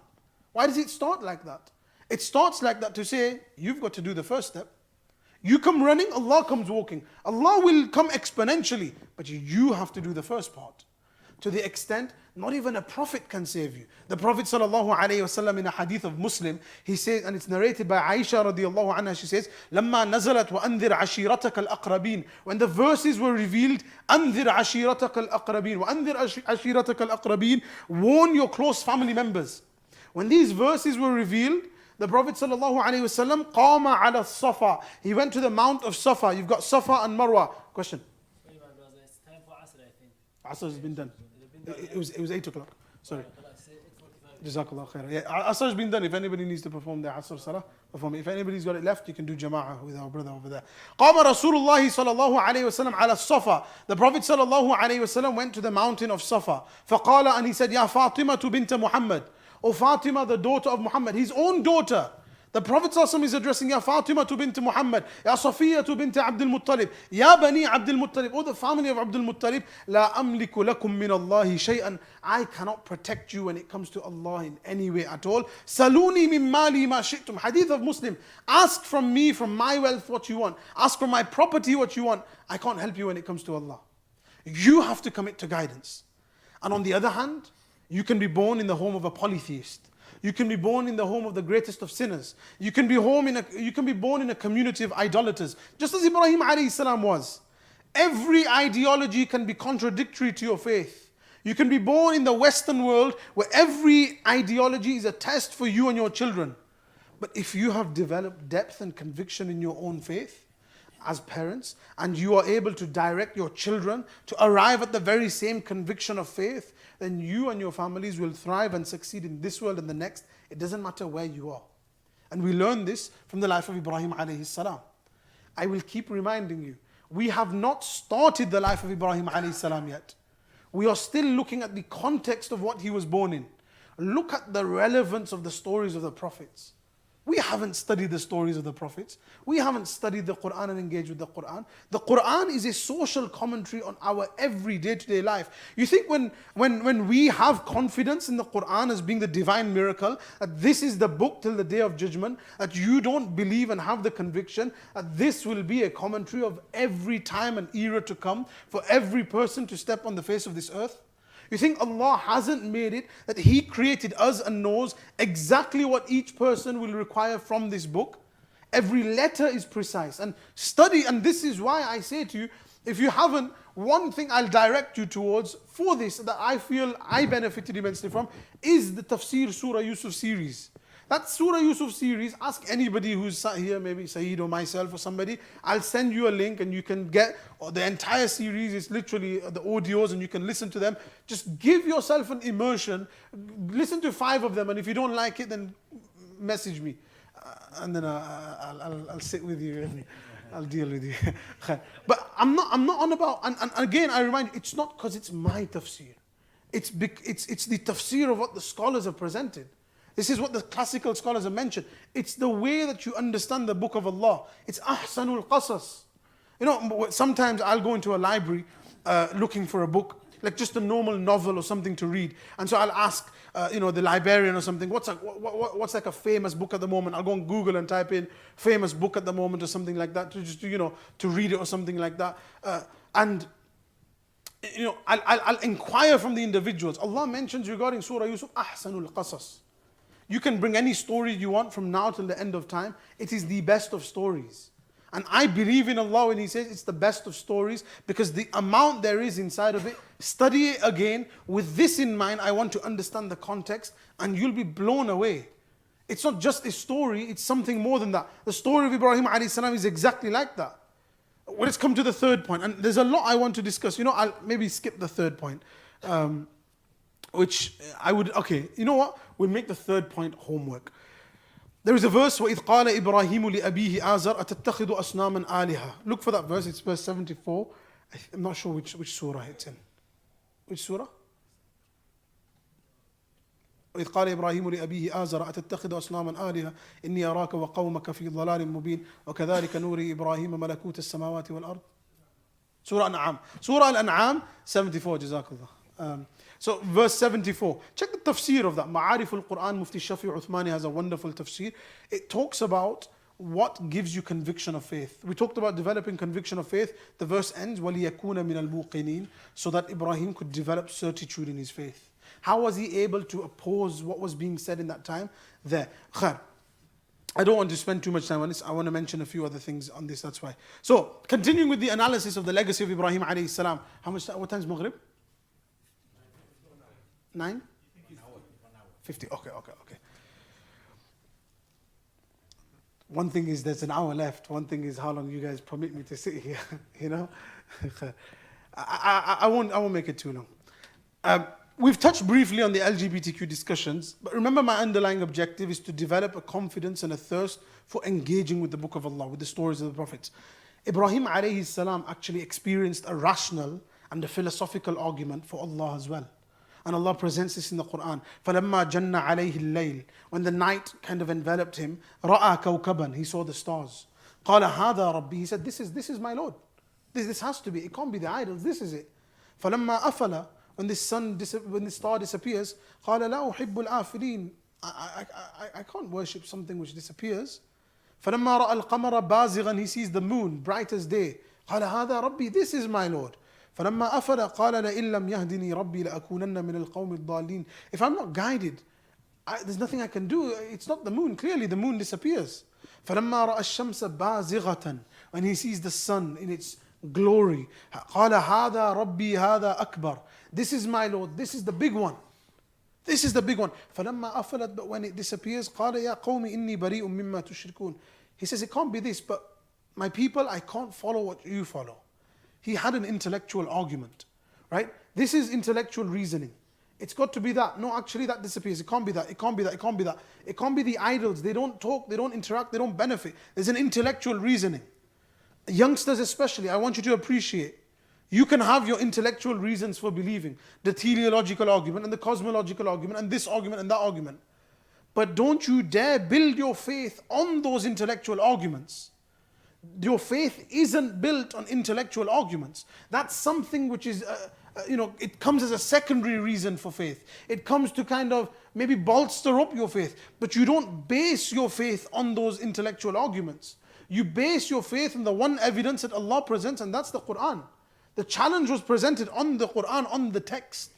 Why does it start like that? It starts like that to say, you've got to do the first step. You come running, Allah comes walking. Allah will come exponentially, but you have to do the first part. To the extent, not even a prophet can save you. The Prophet ﷺ in a hadith of Muslim, he says, and it's narrated by Aisha radiallahu anha, she says, لَمَّا نَزَلَتْ وَأَنذِرْ عَشِيرَتَكَ الْأَقْرَبِينَ. When the verses were revealed, أَنذِرْ عَشِيرَتَكَ الْأَقْرَبِينَ وَأَنذِرْ عَشِيرَتَكَ الْأَقْرَبِينَ. Warn your close family members. When these verses were revealed, the Prophet ﷺ قَامَ عَلَى الصَّفَا. He went to the Mount of Safa. You've got Safa and Marwa. Question? It's time for Asr, I think. Asr has been done. It was 8 o'clock. Sorry. Jazakallah khair. Yeah, Asr has been done. If anybody needs to perform their Asr Salah, perform it. If anybody's got it left, you can do Jama'ah with our brother over there. قام رسول الله صلى الله عليه وسلم على الصفا. The Prophet صلى الله عليه وسلم went to the mountain of Safa. فقال, and he said, يا فاطمة بنت محمد. O Fatima, the daughter of Muhammad, his own daughter. The Prophet ﷺ is addressing, Ya Fatima to bint Muhammad, Ya Safiya to bint Abdul Muttalib, Ya Bani Abdul Muttalib, O the family of Abdul Muttalib, La amliku lakum min Allahi shay'an. I cannot protect you when it comes to Allah in any way at all. Saluni min mali ma shi'tum. Hadith of Muslim. Ask from me, from my wealth, what you want. Ask from my property what you want. I can't help you when it comes to Allah. You have to commit to guidance. And on the other hand, you can be born in the home of a polytheist. You can be born in the home of the greatest of sinners. You can be born in a community of idolaters, just as Ibrahim alayhi salam was. Every ideology can be contradictory to your faith. You can be born in the Western world where every ideology is a test for you and your children. But if you have developed depth and conviction in your own faith, as parents, and you are able to direct your children to arrive at the very same conviction of faith, then you and your families will thrive and succeed in this world and the next. It doesn't matter where you are. And we learn this from the life of Ibrahim alayhi salam. I will keep reminding you, we have not started the life of Ibrahim alayhi salam yet. We are still looking at the context of what he was born in. Look at the relevance of the stories of the prophets. We haven't studied the stories of the prophets. We haven't studied the Quran and engaged with the Quran. The Quran is a social commentary on our every day-to-day life. You think when we have confidence in the Quran as being the divine miracle, that this is the book till the day of judgment, that you don't believe and have the conviction that this will be a commentary of every time and era to come for every person to step on the face of this earth? You think Allah hasn't made it that He created us and knows exactly what each person will require from this book? Every letter is precise. And study, and this is why I say to you, if you haven't, one thing I'll direct you towards for this that I feel I benefited immensely from is the Tafsir Surah Yusuf series. That Surah Yusuf series, ask anybody who's sat here, maybe Saeed or myself or somebody, I'll send you a link and you can get the entire series. It's literally the audios and you can listen to them. Just give yourself an immersion, listen to 5 of them, and if you don't like it, then message me. And then I'll sit with you and I'll deal with you. But I'm not on about, and again I remind you, it's not because it's my tafsir. It's the tafsir of what the scholars have presented. This is what the classical scholars have mentioned. It's the way that you understand the book of Allah. It's ahsanul qasas. You know, sometimes I'll go into a library looking for a book, like just a normal novel or something to read. And so I'll ask, the librarian or something, what's like a famous book at the moment? I'll go on Google and type in famous book at the moment or something like that to read it or something like that. I'll inquire from the individuals. Allah mentions regarding Surah Yusuf, ahsanul qasas. You can bring any story you want from now till the end of time. It is the best of stories. And I believe in Allah when He says it's the best of stories because the amount there is inside of it, study it again. With this in mind, I want to understand the context and you'll be blown away. It's not just a story, it's something more than that. The story of Ibrahim alayhi salam is exactly like that. Let's come to the third point. And there's a lot I want to discuss. I'll maybe skip the third point. Which I would, you know what? We'll make the third point homework. There is a verse, وَإِذْ قَالَ إِبْرَاهِيمُ لِأَبِيهِ آزَرْ أَتَتَّخِذُ أَصْنَامًا آلِهَةً. Look for that verse, it's verse 74. I'm not sure which surah it's in. Which surah? وإذ قال إبراهيم لأبيه آزر أتتخذ أصناما آلهة إني أراك وقومك في ضلال مبين وكذلك نوري إبراهيم ملكوت السماوات والأرض. Surah Al-An'am. Surah Al-An'am 74, Jazakallah. So verse 74, check the tafsir of that. Ma'arif al-Quran, Mufti Shafi Uthmani has a wonderful tafsir. It talks about what gives you conviction of faith. We talked about developing conviction of faith. The verse ends, وَلِيَكُونَ مِنَ الْمُوقِنِينَ, so that Ibrahim could develop certitude in his faith. How was he able to oppose what was being said in that time? There. Khair. I don't want to spend too much time on this. I want to mention a few other things on this, that's why. So, continuing with the analysis of the legacy of Ibrahim alayhi salam. What time is Maghrib? 9? 50. Okay. One thing is there's an hour left. One thing is how long you guys permit me to sit here. I won't make it too long. We've touched briefly on the LGBTQ discussions, but remember my underlying objective is to develop a confidence and a thirst for engaging with the Book of Allah, with the stories of the Prophets. Ibrahim alayhi salam actually experienced a rational and a philosophical argument for Allah as well. And Allah presents this in the Quran. فَلَمَّا جَنَّ عَلَيْهِ اللَّيْلِ, when the night kind of enveloped him, رَأَى كَوْكَبًا, he saw the stars. قَالَ هَذَا رَبِّي, he said, this is my Lord. This has to be, it can't be the idols, this is it. فَلَمَّا أَفَلَ, when the star disappears, قَالَ لَا أُحِبُّ الْآفِلِينَ, I can't worship something which disappears. فَلَمَّا رَأَى الْقَمَرَ بَازِغًا, he sees the moon, bright as day. قَالَ هَذَا رَبِّي, this is my Lord. فلما أفل قال لئن لم يهدني ربي لأكونن من القوم الضالين. If I'm not guided, there's nothing I can do. It's not the moon. Clearly the moon disappears. فلما رأى الشمس بازغة, when he sees the sun in its glory, قال هذا ربي هذا أكبر, this is my Lord, this is the big one. This is the big one. فلما أفلت, but when it disappears, قال يا قوم إني بريء مما تشركون. He says it can't be this, but my people, I can't follow what you follow. He had an intellectual argument, right? This is intellectual reasoning. It's got to be that. No, actually that disappears. It can't be that. It can't be that. It can't be that. It can't be the idols. They don't talk, they don't interact, they don't benefit. There's an intellectual reasoning. Youngsters especially, I want you to appreciate. You can have your intellectual reasons for believing. The teleological argument and the cosmological argument and this argument and that argument. But don't you dare build your faith on those intellectual arguments. Your faith isn't built on intellectual arguments. That's something which is, it comes as a secondary reason for faith. It comes to kind of maybe bolster up your faith. But you don't base your faith on those intellectual arguments. You base your faith on the one evidence that Allah presents, and that's the Quran. The challenge was presented on the Quran, on the text.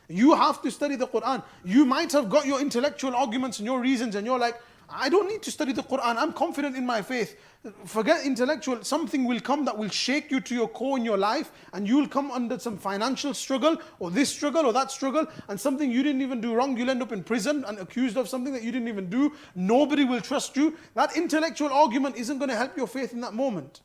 You have to study the Quran. You might have got your intellectual arguments and your reasons, and you're like, I don't need to study the Quran. I'm confident in my faith. Forget intellectual. Something will come that will shake you to your core in your life, and you'll come under some financial struggle, or this struggle, or that struggle, and something you didn't even do wrong. You'll end up in prison and accused of something that you didn't even do. Nobody will trust you. That intellectual argument isn't going to help your faith in that moment.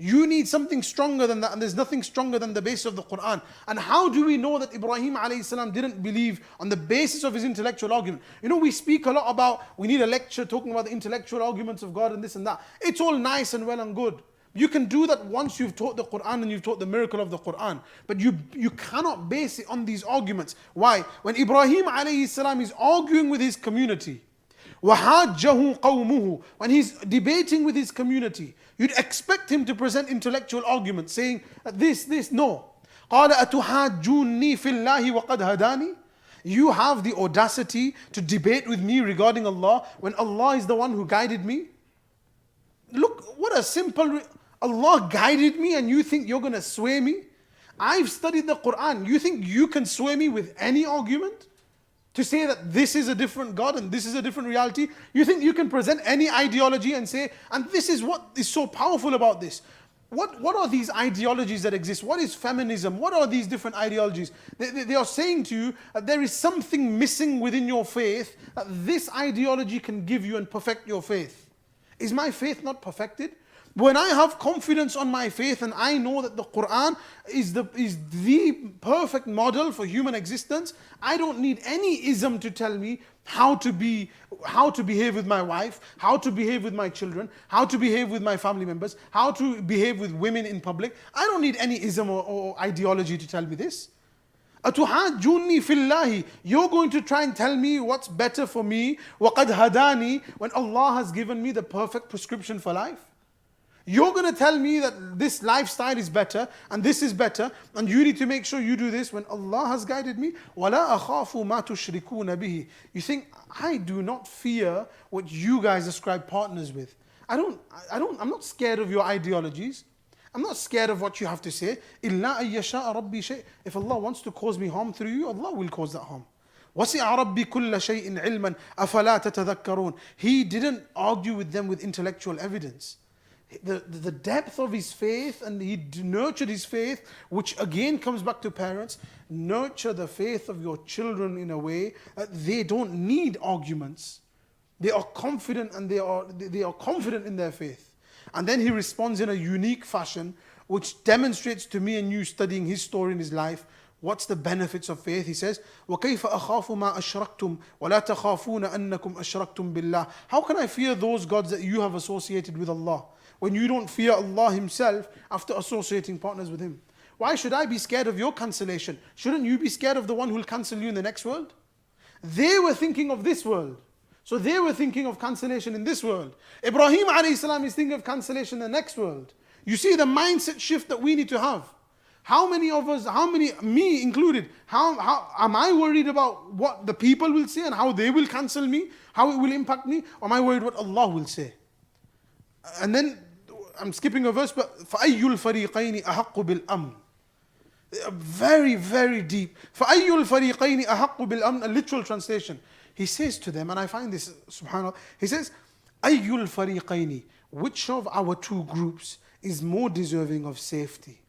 You need something stronger than that, and there's nothing stronger than the basis of the Quran. And how do we know that Ibrahim alayhi salam didn't believe on the basis of his intellectual argument? We speak a lot about, we need a lecture talking about the intellectual arguments of God and this and that. It's all nice and well and good. You can do that once you've taught the Quran and you've taught the miracle of the Quran. But you cannot base it on these arguments. Why? When Ibrahim alayhi salam is arguing with his community, وَحَاجَّهُ قَوْمُهُ, when he's debating with his community, you'd expect him to present intellectual arguments, saying this, no. قَالَ أَتُحَاجُّونِّي فِي اللَّهِ وَقَدْ هَدَانِي. You have the audacity to debate with me regarding Allah when Allah is the one who guided me? Look, what a simple... Allah guided me and you think you're going to sway me? I've studied the Quran. You think you can sway me with any argument? To say that this is a different God and this is a different reality? You think you can present any ideology and say, and this is what is so powerful about this. What are these ideologies that exist? What is feminism? What are these different ideologies? They are saying to you that there is something missing within your faith that this ideology can give you and perfect your faith. Is my faith not perfected? When I have confidence on my faith and I know that the Quran is the perfect model for human existence, I don't need any ism to tell me how to behave with my wife, how to behave with my children, how to behave with my family members, how to behave with women in public. I don't need any ism or ideology to tell me this. أَتُحَاجُّونِّي فِي اللَّهِ. You're going to try and tell me what's better for me, وَقَدْ هَدَانِي, when Allah has given me the perfect prescription for life. You're going to tell me that this lifestyle is better and this is better and you need to make sure you do this when Allah has guided me. وَلَا أَخَافُ مَا تُشْرِكُونَ بِهِ. You think, I do not fear what you guys ascribe partners with. I'm not scared of your ideologies. I'm not scared of what you have to say. إِلَّا أَن يَشَاءَ رَبِّي شَيْءٍ. If Allah wants to cause me harm through you, Allah will cause that harm. وَسِعَ رَبِّي كُلَّ شَيْءٍ عِلْمًا أَفَلَا تَتَذَكَّرُونَ. He didn't argue with them with intellectual evidence. The depth of his faith, and he nurtured his faith, which again comes back to parents. Nurture the faith of your children in a way that they don't need arguments. They are confident and they are confident in their faith. And then he responds in a unique fashion, which demonstrates to me and you studying his story in his life, what's the benefits of faith. He says, وَكَيْفَ أَخَافُ مَا أَشْرَكْتُمْ وَلَا تَخَافُونَ أَنَّكُمْ أَشْرَكْتُمْ بِاللَّهِ. How can I fear those gods that you have associated with Allah, when you don't fear Allah Himself after associating partners with Him? Why should I be scared of your cancellation? Shouldn't you be scared of the one who will cancel you in the next world? They were thinking of this world. So they were thinking of cancellation in this world. Ibrahim alayhi salam is thinking of cancellation in the next world. You see the mindset shift that we need to have. How many of us, me included, how am I worried about what the people will say and how they will cancel me, how it will impact me? Or am I worried what Allah will say? And then, I'm skipping a verse, but فَأَيُّ الْفَرِيقَيْنِ أَحَقُّ بِالْأَمْنِ. Very, very deep. فَأَيُّ الْفَرِيقَيْنِ أَحَقُّ بِالْأَمْنِ. A literal translation. He says to them, and I find this, subhanAllah, he says, أَيُّ الْفَرِيقَيْنِ. Which of our two groups is more deserving of safety?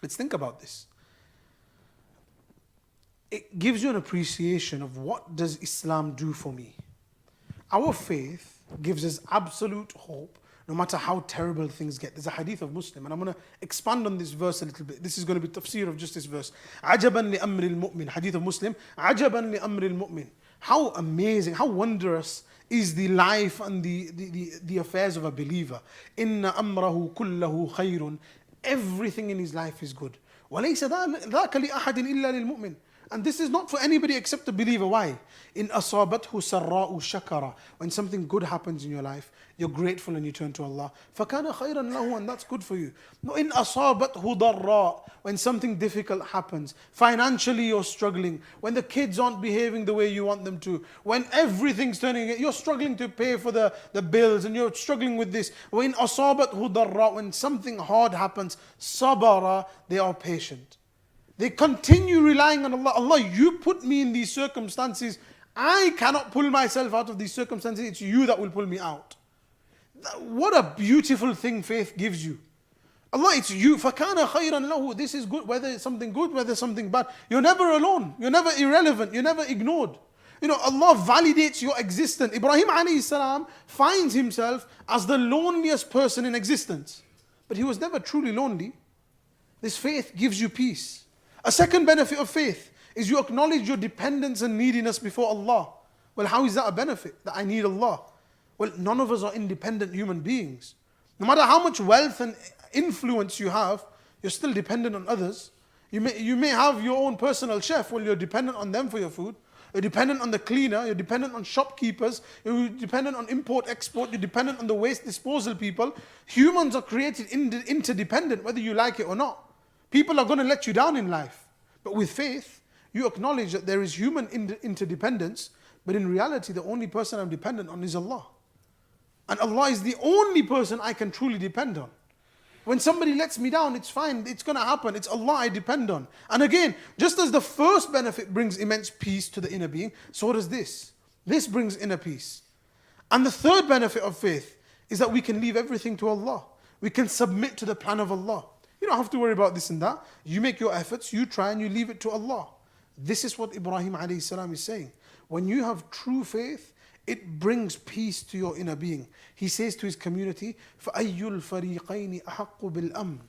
Let's think about this. It gives you an appreciation of what does Islam do for me. Our faith gives us absolute hope, no matter how terrible things get. There's a hadith of Muslim, and I'm going to expand on this verse a little bit. This is going to be tafsir of just this verse. عَجَبًا لِأَمْرِ الْمُؤْمِنِ, hadith of Muslim. عَجَبًا لِأَمْرِ الْمُؤْمِنِ. How amazing, how wondrous is the life and the affairs of a believer. إِنَّ أَمْرَهُ كُلَّهُ خَيْرٌ. Everything in his life is good. وَلَيْسَ ذَاكَ لِأَحَدٍ إِلَّا لِلْمُؤْمِنِ. And this is not for anybody except the believer. Why? In أَصَابَتْهُ سَرَّاءُ شَكَرًا. When something good happens in your life, you're grateful and you turn to Allah. فَكَانَ خَيْرًا لَهُ. And that's good for you. No, in أَصَابَتْهُ ضَرَّاء. When something difficult happens, financially you're struggling, when the kids aren't behaving the way you want them to, when everything's turning, you're struggling to pay for the bills and you're struggling with this. When أَصَابَتْهُ ضَرَّاء. When something hard happens, صَبَرَ. They are patient. They continue relying on Allah. Allah, you put me in these circumstances. I cannot pull myself out of these circumstances. It's you that will pull me out. What a beautiful thing faith gives you. Allah, it's you. فَكَانَ خَيْرًا لَهُ. This is good, whether it's something good, whether it's something bad. You're never alone. You're never irrelevant. You're never ignored. Allah validates your existence. Ibrahim alayhi salam finds himself as the loneliest person in existence. But he was never truly lonely. This faith gives you peace. A second benefit of faith is you acknowledge your dependence and neediness before Allah. Well, how is that a benefit? That I need Allah. Well, none of us are independent human beings. No matter how much wealth and influence you have, you're still dependent on others. You may have your own personal chef. Well, you're dependent on them for your food. You're dependent on the cleaner. You're dependent on shopkeepers. You're dependent on import-export. You're dependent on the waste disposal people. Humans are created interdependent, whether you like it or not. People are going to let you down in life. But with faith, you acknowledge that there is human interdependence, but in reality, the only person I'm dependent on is Allah. And Allah is the only person I can truly depend on. When somebody lets me down, it's fine, it's going to happen. It's Allah I depend on. And again, just as the first benefit brings immense peace to the inner being, so does this. This brings inner peace. And the third benefit of faith is that we can leave everything to Allah. We can submit to the plan of Allah. You don't have to worry about this and that. You make your efforts, you try and you leave it to Allah. This is what Ibrahim alayhi salam is saying. When you have true faith, it brings peace to your inner being. He says to his community, فَأَيُّ الْفَرِيقَيْنِ أَحَقُّ بِالْأَمْنِ.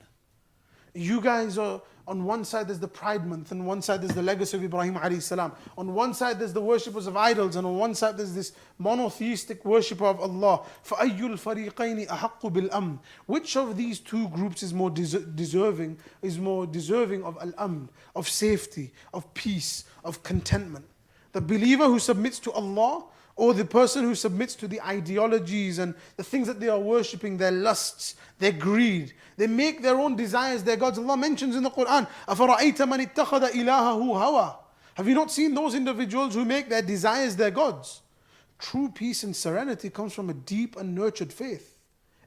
You guys are, on one side there's the Pride Month, and on one side there's the legacy of Ibrahim alayhi salam. On one side there's the worshippers of idols, and on one side there's this monotheistic worshipper of Allah. فَأَيُّ الْفَرِيقَيْنِ أَحَقُّ بِالْأَمْنِ. Which of these two groups is more deserving of al-amn, of safety, of peace, of contentment? The believer who submits to Allah, or the person who submits to the ideologies and the things that they are worshipping, their lusts, their greed. They make their own desires their gods. Allah mentions in the Quran, أَفَرَأَيْتَ مَنِ اتَّخَذَ إِلَهَهُ هَوَى. Have you not seen those individuals who make their desires their gods? True peace and serenity comes from a deep and nurtured faith.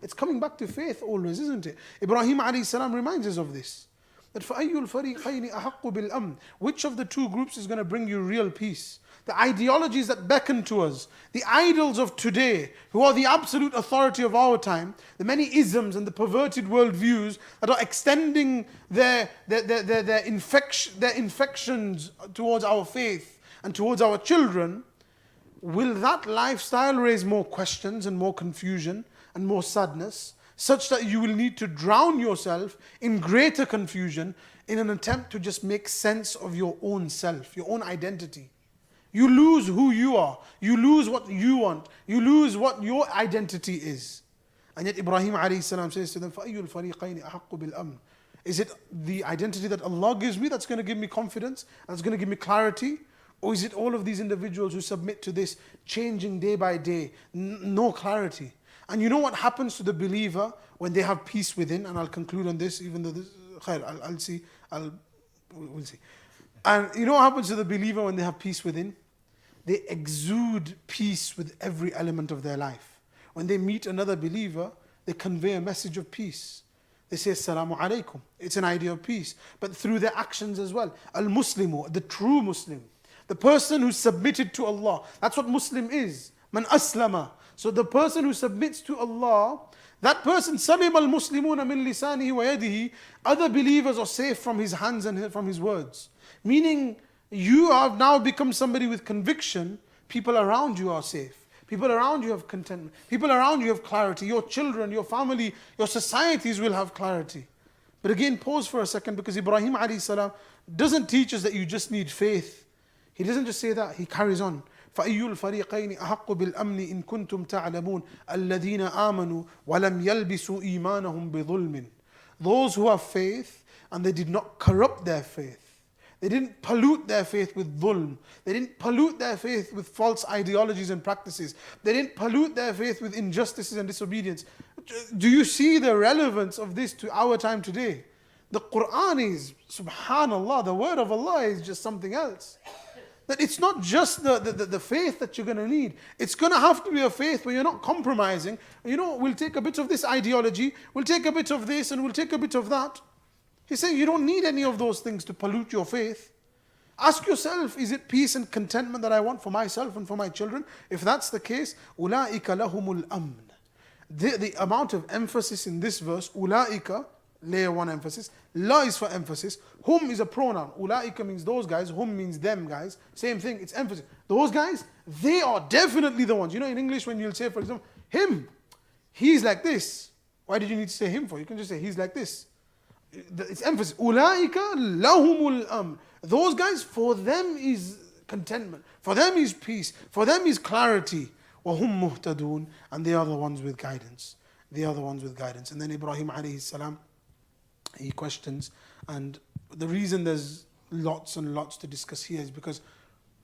It's coming back to faith always, isn't it? Ibrahim alayhi salam reminds us of this. That فَأَيُّ الْفَرِيقَيْنِ أَحَقُّ بِالْأَمْنِ. Which of the two groups is going to bring you real peace? The ideologies that beckon to us, the idols of today, who are the absolute authority of our time, the many isms and the perverted worldviews that are extending their infections towards our faith and towards our children, will that lifestyle raise more questions and more confusion and more sadness, such that you will need to drown yourself in greater confusion in an attempt to just make sense of your own self, your own identity? You lose who you are. You lose what you want. You lose what your identity is. And yet Ibrahim alayhi salam says to them, فَأَيُّ الْفَرِيقَيْنِ أَحَقُّ بِالْأَمْنِ. Is it the identity that Allah gives me that's going to give me confidence, that's going to give me clarity? Or is it all of these individuals who submit to this changing day by day, no clarity? And you know what happens to the believer when they have peace within? And I'll conclude on this, even though this, we'll see. And you know what happens to the believer when they have peace within? They exude peace with every element of their life. When they meet another believer, they convey a message of peace. They say, Assalamu alaikum. It's an idea of peace. But through their actions as well. Al-Muslimu, the true Muslim. The person who submitted to Allah. That's what Muslim is. Man aslama. So the person who submits to Allah, that person, salim al-muslimuna min lisanihi wa yadihi, other believers are safe from his hands and from his words. Meaning, you have now become somebody with conviction, people around you are safe. People around you have contentment. People around you have clarity. Your children, your family, your societies will have clarity. But again, pause for a second, because Ibrahim alayhi salam doesn't teach us that you just need faith. He doesn't just say that, he carries on. فَأَيُّ الْفَرِيقَيْنِ أَحَقُّ بِالْأَمْنِ إِن كُنتُمْ تَعْلَمُونَ الَّذِينَ آمَنُوا وَلَمْ يَلْبِسُوا إِيمَانَهُم بِظُلْمٍ. Those who have faith and they did not corrupt their faith. They didn't pollute their faith with dhulm. They didn't pollute their faith with false ideologies and practices. They didn't pollute their faith with injustices and disobedience. Do you see the relevance of this to our time today? The Quran is, subhanallah, the word of Allah is just something else. That it's not just the faith that you're going to need. It's going to have to be a faith where you're not compromising. You know, we'll take a bit of this ideology, we'll take a bit of this, and we'll take a bit of that. He's saying you don't need any of those things to pollute your faith. Ask yourself, is it peace and contentment that I want for myself and for my children? If that's the case, أُولَٰئِكَ لَهُمُ الْأَمْنِ. The amount of emphasis in this verse, أُولَٰئِكَ, layer one emphasis, la is for emphasis, hum is a pronoun, أُولَٰئِكَ means those guys, hum means them guys, same thing, it's emphasis. Those guys, they are definitely the ones. You know, in English when you'll say, for example, him, he's like this. Why did you need to say him for? You can just say he's like this. It's emphasis. أُولَٰئِكَ لَهُمُ الْأَمْنِ. Those guys, for them is contentment. For them is peace. For them is clarity. وَهُمْ مُهْتَدُونَ. And they are the ones with guidance. They are the ones with guidance. And then Ibrahim alayhi salam, he questions. And the reason there's lots and lots to discuss here is because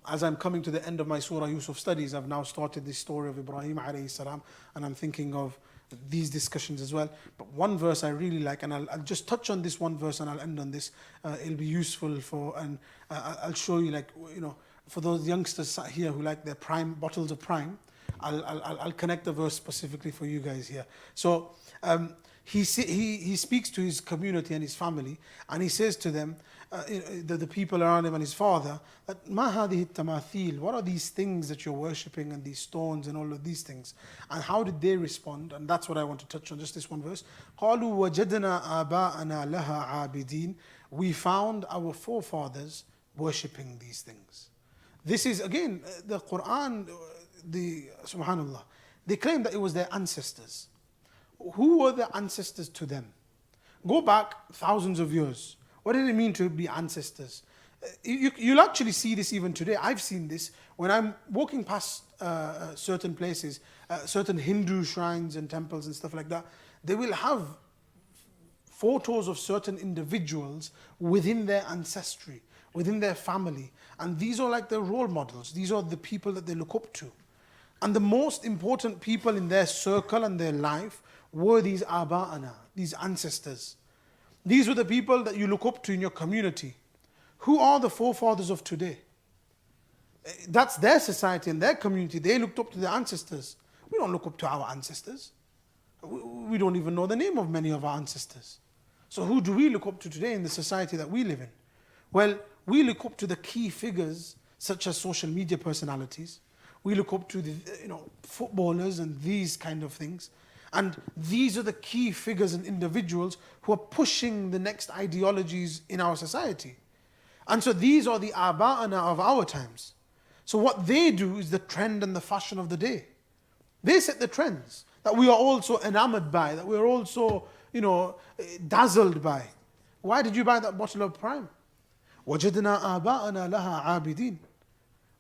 as I'm coming to the end of my Surah Yusuf studies, I've now started this story of Ibrahim alayhi salam, and I'm thinking of these discussions as well. But one verse I really like, and I'll just touch on this one verse and I'll end on this. It'll be useful for, and I'll show you, like, you know, for those youngsters sat here who like their prime bottles of prime, I'll connect the verse specifically for you guys here. So he speaks to his community and his family, and he says to them, the people around him and his father, that ma hadhihi tamathil, what are these things that you're worshipping, and these stones and all of these things? And how did they respond? And that's what I want to touch on, just this one verse. قالوا وجدنا آباءنا لها عابدين. We found our forefathers worshipping these things. This is again the Quran, subhanallah, they claim that it was their ancestors. Who were the ancestors to them? Go back thousands of years. What did it mean to be ancestors? You'll actually see this even today. I've seen this when I'm walking past certain places, certain Hindu shrines and temples and stuff like that. They will have photos of certain individuals within their ancestry, within their family. And these are like their role models. These are the people that they look up to. And the most important people in their circle and their life were these aba'ana, these ancestors. These were the people that you look up to in your community. Who are the forefathers of today? That's their society and their community. They looked up to their ancestors. We don't look up to our ancestors. We don't even know the name of many of our ancestors. So who do we look up to today in the society that we live in? Well, we look up to the key figures such as social media personalities. We look up to the footballers and these kind of things. And these are the key figures and individuals who are pushing the next ideologies in our society. And so these are the aba'ana of our times. So what they do is the trend and the fashion of the day. They set the trends that we are also enamored by, that we are also, dazzled by. Why did you buy that bottle of Prime? وَجَدْنَا آبَاءَنَا لَهَا عَابِدِينَ.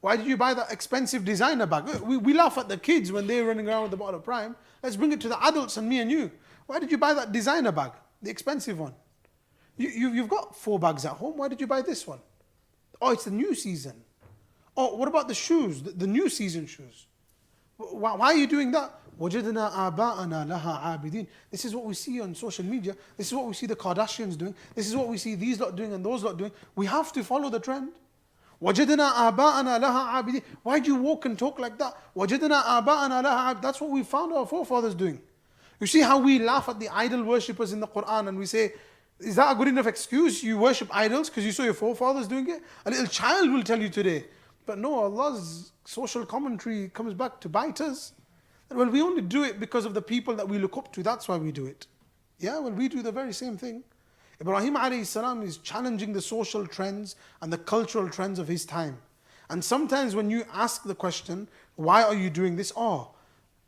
Why did you buy that expensive designer bag? We laugh at the kids when they're running around with the bottle of Prime. Let's bring it to the adults and me and you. Why did you buy that designer bag? The expensive one. You've got 4 bags at home. Why did you buy this one? Oh, it's the new season. Oh, what about the shoes? The new season shoes. Why are you doing that? وَجَدْنَا آبَاءَنَا لَهَا عَابِدِينَ. This is what we see on social media. This is what we see the Kardashians doing. This is what we see these lot doing and those lot doing. We have to follow the trend. وَجَدْنَا آبَاءَنَا لَهَا عَابِدِينَ. Why do you walk and talk like that? وَجَدْنَا آبَاءَنَا لَهَا عَابِدِينَ. That's what we found our forefathers doing. You see how we laugh at the idol worshippers in the Quran and we say, is that a good enough excuse? You worship idols because you saw your forefathers doing it? A little child will tell you today. But no, Allah's social commentary comes back to bite us. Well, we only do it because of the people that we look up to. That's why we do it. Yeah, well, we do the very same thing. Ibrahim alayhi salam is challenging the social trends and the cultural trends of his time. And sometimes when you ask the question, Why are you doing this? Oh,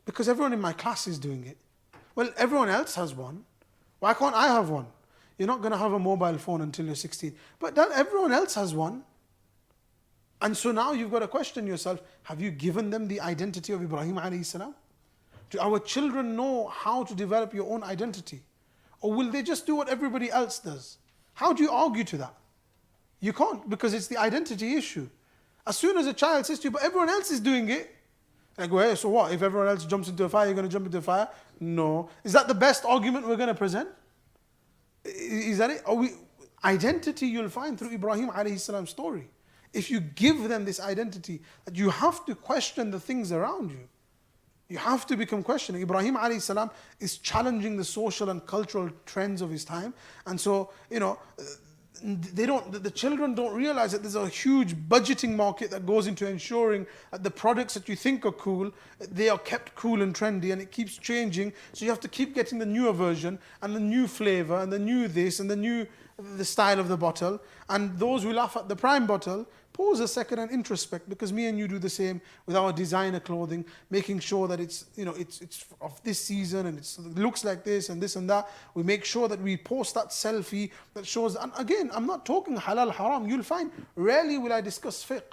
because everyone in my class is doing it. Well, everyone else has one. Why can't I have one? You're not going to have a mobile phone until you're 16. But everyone else has one. And so now you've got to question yourself, have you given them the identity of Ibrahim alayhi salam? Do our children know how to develop your own identity? Or will they just do what everybody else does? How do you argue to that? You can't, because it's the identity issue. As soon as a child says to you, but everyone else is doing it, I go, hey, so what? If everyone else jumps into a fire, you're going to jump into a fire? No. Is that the best argument we're going to present? Is that it? Identity you'll find through Ibrahim alayhi salam's story. If you give them this identity, that you have to question the things around you. You have to become questioning. Ibrahim alayhi salam is challenging the social and cultural trends of his time. And so, the children don't realize that there's a huge budgeting market that goes into ensuring that the products that you think are cool, they are kept cool and trendy, and it keeps changing. So you have to keep getting the newer version and the new flavor and the new this and the style of the bottle. And those who laugh at the prime bottle, pause a second and introspect, because me and you do the same with our designer clothing, making sure that it's of this season and it looks like this and that. We make sure that we post that selfie that shows. And again, I'm not talking halal haram. You'll find rarely will I discuss fiqh,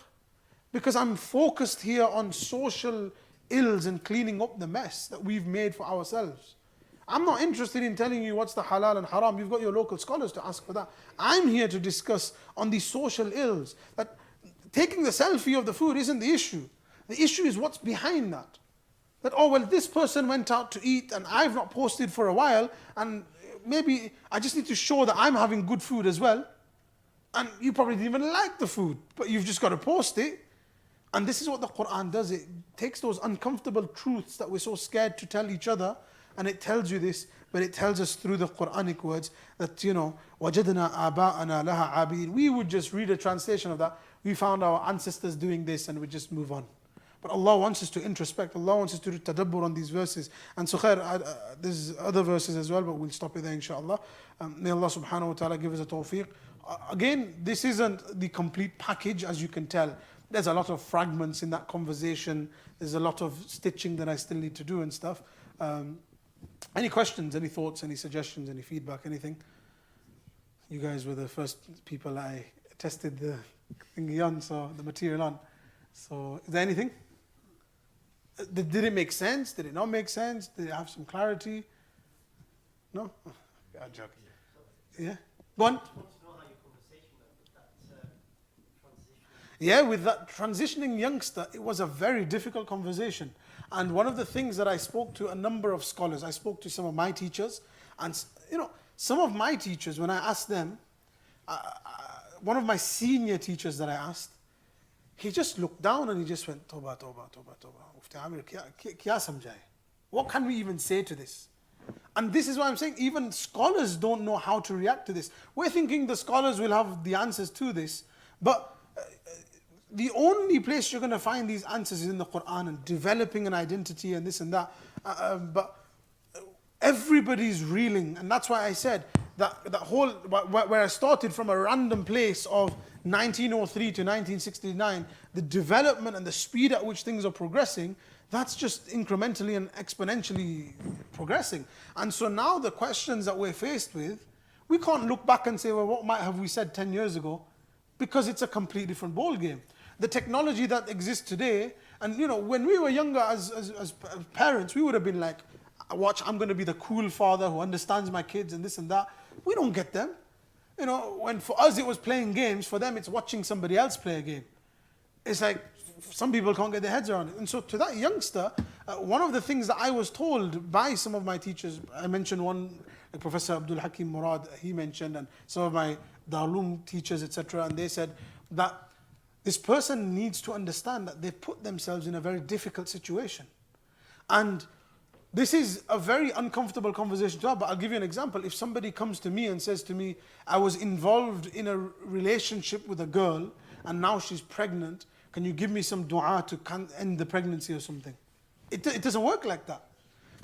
because I'm focused here on social ills and cleaning up the mess that we've made for ourselves. I'm not interested in telling you what's the halal and haram. You've got your local scholars to ask for that. I'm here to discuss on these social ills. That taking the selfie of the food isn't the issue. The issue is what's behind that. That, oh, well, this person went out to eat and I've not posted for a while, and maybe I just need to show that I'm having good food as well. And you probably didn't even like the food, but you've just got to post it. And this is what the Quran does. It takes those uncomfortable truths that we're so scared to tell each other, and it tells you this, but it tells us through the Quranic words that, وَجَدْنَا آبَاءَنَا لَهَا عَابِدِينَ. We would just read a translation of that. We found our ancestors doing this and we just move on. But Allah wants us to introspect. Allah wants us to do tadabbur on these verses. And so khair, there's other verses as well, but we'll stop it there inshallah. May Allah subhanahu wa ta'ala give us a tawfiq. Again, this isn't the complete package, as you can tell. There's a lot of fragments in that conversation. There's a lot of stitching that I still need to do and stuff. Any questions, any thoughts, any suggestions, any feedback, anything? You guys were the first people I tested the thingy on, so the material on. So, is there anything? Did it make sense? Did it not make sense? Did it have some clarity? No? Oh, I'm joking. Yeah? Go on. Yeah, with that transitioning youngster, it was a very difficult conversation. And one of the things that I spoke to a number of scholars, I spoke to some of my teachers, and some of my teachers, when I asked them, one of my senior teachers that I asked, he just looked down and he just went, Toba, Toba, Toba, Toba. Mufti Amir, kya samjhaye? What can we even say to this? And this is why I'm saying even scholars don't know how to react to this. We're thinking the scholars will have the answers to this, but the only place you're going to find these answers is in the Quran and developing an identity and this and that. But everybody's reeling, and that's why I said that whole, where I started from a random place of 1903 to 1969, the development and the speed at which things are progressing, that's just incrementally and exponentially progressing. And so now the questions that we're faced with, we can't look back and say, well, what might have we said 10 years ago? Because it's a completely different ball game. The technology that exists today, and when we were younger as parents, we would have been like, watch, I'm going to be the cool father who understands my kids and this and that. We don't get them. When for us it was playing games, for them it's watching somebody else play a game. It's like, some people can't get their heads around it. And so to that youngster, one of the things that I was told by some of my teachers, I mentioned one, like Professor Abdul Hakim Murad, he mentioned, and some of my Darulum teachers, etc., and they said that this person needs to understand that they put themselves in a very difficult situation. And this is a very uncomfortable conversation to have, but I'll give you an example. If somebody comes to me and says to me, I was involved in a relationship with a girl and now she's pregnant, can you give me some dua to end the pregnancy or something? It doesn't work like that.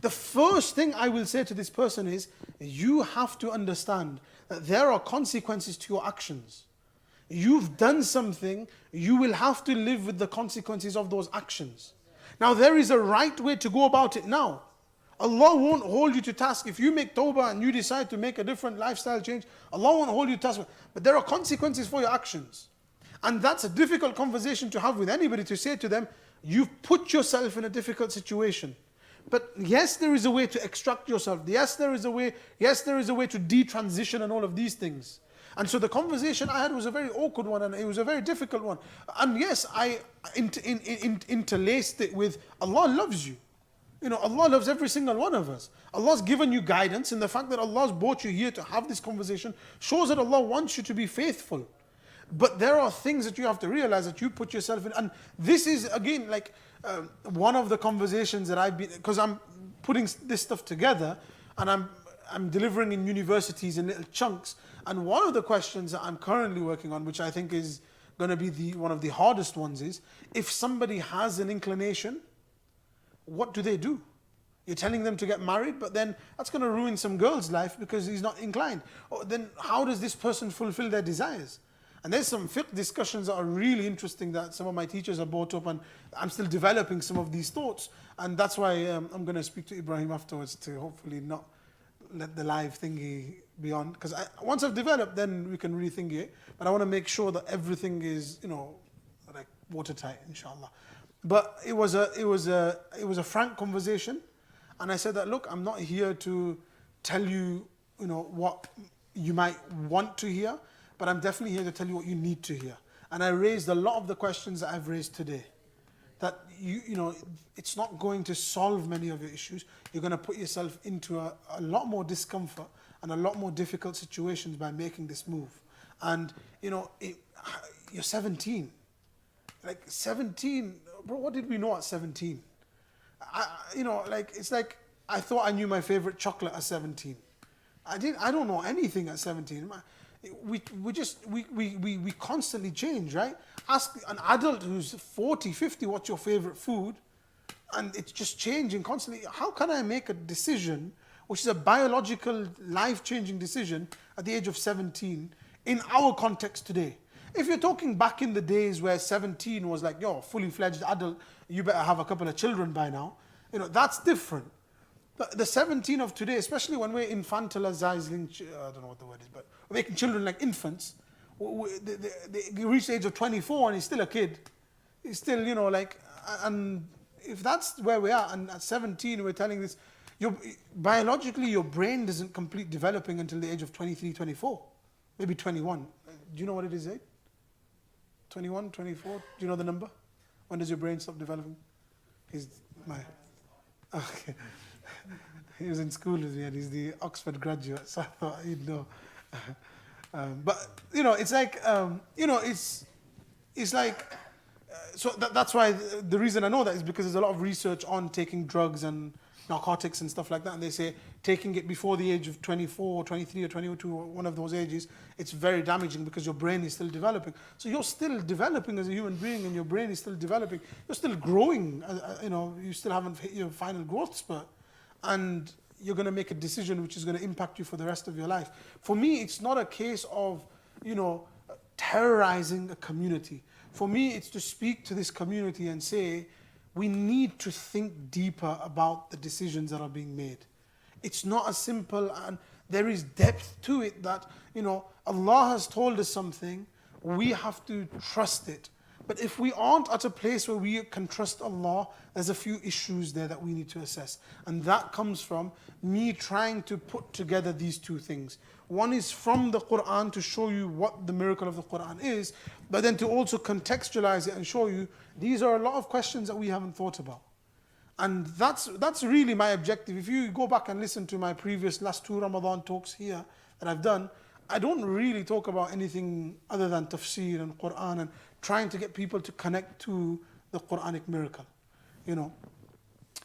The first thing I will say to this person is, you have to understand that there are consequences to your actions. You've done something, you will have to live with the consequences of those actions. Now there is a right way to go about it now. Allah won't hold you to task. If you make tawbah and you decide to make a different lifestyle change, Allah won't hold you to task. But there are consequences for your actions. And that's a difficult conversation to have with anybody, to say to them, you've put yourself in a difficult situation. But yes, there is a way to extract yourself. Yes, there is a way to detransition and all of these things. And so the conversation I had was a very awkward one, and it was a very difficult one. And yes, I interlaced it with, Allah loves you. You know, Allah loves every single one of us. Allah's given you guidance, and the fact that Allah's brought you here to have this conversation shows that Allah wants you to be faithful. But there are things that you have to realize that you put yourself in. And this is, again, like one of the conversations that I've been, because I'm putting this stuff together, and I'm delivering in universities in little chunks. And one of the questions that I'm currently working on, which I think is going to be one of the hardest ones, is if somebody has an inclination, what do they do? You're telling them to get married, but then that's going to ruin some girl's life because he's not inclined. Or then how does this person fulfill their desires? And there's some fiqh discussions that are really interesting that some of my teachers have brought up, and I'm still developing some of these thoughts. And that's why I'm going to speak to Ibrahim afterwards to hopefully not let the live thingy be on. Because once I've developed, then we can rethink it. But I want to make sure that everything is, like watertight, inshallah. But it was a frank conversation, and I said that, look, I'm not here to tell you, what you might want to hear, but I'm definitely here to tell you what you need to hear. And I raised a lot of the questions that I've raised today. That it's not going to solve many of your issues. You're going to put yourself into a lot more discomfort and a lot more difficult situations by making this move. And you're 17. Like 17, bro, what did we know at 17? It's like I thought I knew my favorite chocolate at 17. I don't know anything at 17. We constantly change, right? Ask an adult who's 40, 50, what's your favorite food? And it's just changing constantly. How can I make a decision, which is a biological, life-changing decision at the age of 17 in our context today? If you're talking back in the days where 17 was like, fully fledged adult, you better have a couple of children by now. That's different. But the 17 of today, especially when we're infantilizing, I don't know what the word is, but we're making children like infants. They reach the age of 24 and he's still a kid. He's still, and if that's where we are, and at 17 we're telling this, biologically your brain doesn't complete developing until the age of 23, 24, maybe 21. Do you know what it is, eh? 21, 24, do you know the number? When does your brain stop developing? Okay. He was in school with me and he's the Oxford graduate, so I thought he'd know. But, it's like, it's like, so that's why the reason I know that is because there's a lot of research on taking drugs and narcotics and stuff like that, and they say taking it before the age of 24, 23 or 22, or one of those ages, it's very damaging because your brain is still developing. So you're still developing as a human being, and your brain is still developing. You're still growing, you still haven't hit your final growth spurt. And you're going to make a decision which is going to impact you for the rest of your life. For me, it's not a case of, terrorizing a community. For me, it's to speak to this community and say, we need to think deeper about the decisions that are being made. It's not as simple, and there is depth to it that, Allah has told us something, we have to trust it. But if we aren't at a place where we can trust Allah, there's a few issues there that we need to assess. And that comes from me trying to put together these two things. One is from the Quran to show you what the miracle of the Quran is, but then to also contextualize it and show you these are a lot of questions that we haven't thought about. And that's really my objective. If you go back and listen to my previous last 2 Ramadan talks here that I've done, I don't really talk about anything other than tafsir and Quran and trying to get people to connect to the Quranic miracle,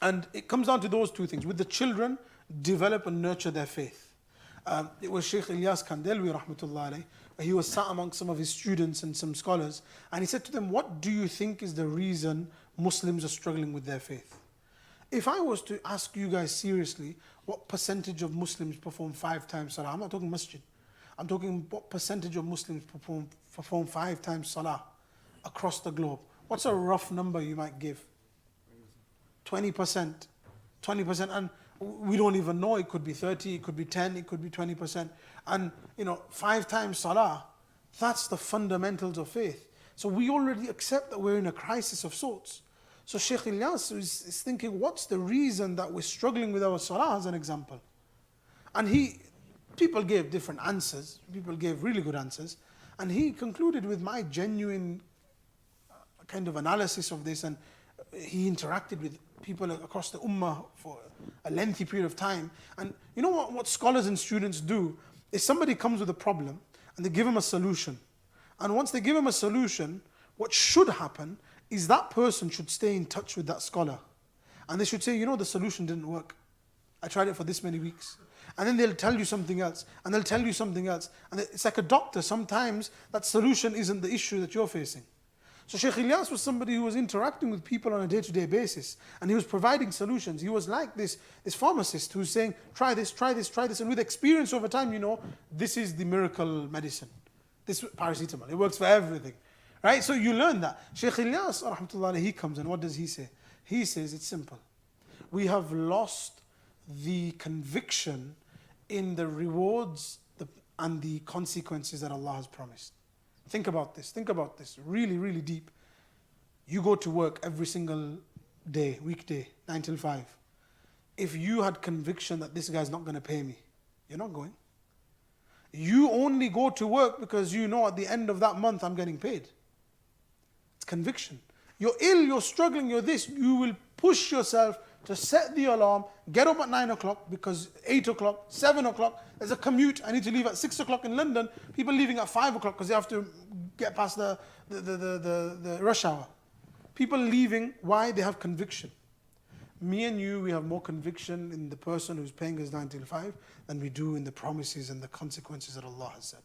And it comes down to those two things. With the children, develop and nurture their faith. It was Shaykh Ilyas Kandelwi, rahmatullah alayh, he was sat among some of his students and some scholars, and he said to them, what do you think is the reason Muslims are struggling with their faith? If I was to ask you guys seriously, what percentage of Muslims perform 5 times salah? I'm not talking masjid. I'm talking what percentage of Muslims perform 5 times salah across the globe. What's a rough number you might give? 20%, 20%, and we don't even know. It could be 30, it could be 10, it could be 20%. And 5 times salah, that's the fundamentals of faith. So we already accept that we're in a crisis of sorts. So Shaykh Ilyas is thinking, what's the reason that we're struggling with our salah as an example? And people gave different answers, people gave really good answers, and he concluded with my genuine kind of analysis of this, and he interacted with people across the ummah for a lengthy period of time. And you know what scholars and students do is somebody comes with a problem and they give him a solution. And once they give him a solution, what should happen is that person should stay in touch with that scholar. And they should say, the solution didn't work. I tried it for this many weeks. And then they'll tell you something else, and they'll tell you something else. And it's like a doctor. Sometimes that solution isn't the issue that you're facing. So Shaykh Ilyas was somebody who was interacting with people on a day-to-day basis, and he was providing solutions. He was like this pharmacist who's saying, try this, try this, try this. And with experience over time, this is the miracle medicine. This paracetamol, it works for everything. Right? So you learn that. Shaykh Ilyas, rahmatullah, he comes and what does he say? He says it's simple. We have lost the conviction in the rewards and the consequences that Allah has promised. Think about this, really, really deep. You go to work every single day, weekday, 9 till 5. If you had conviction that this guy's not going to pay me, you're not going. You only go to work because you know at the end of that month I'm getting paid. It's conviction. You're ill, you're struggling, you're this, you will push yourself to set the alarm, get up at 9 o'clock because 8 o'clock, 7 o'clock, there's a commute, I need to leave at 6 o'clock in London, people leaving at 5 o'clock because they have to get past the rush hour. People leaving, why? They have conviction. Me and you, we have more conviction in the person who's paying us 9 till 5 than we do in the promises and the consequences that Allah has said.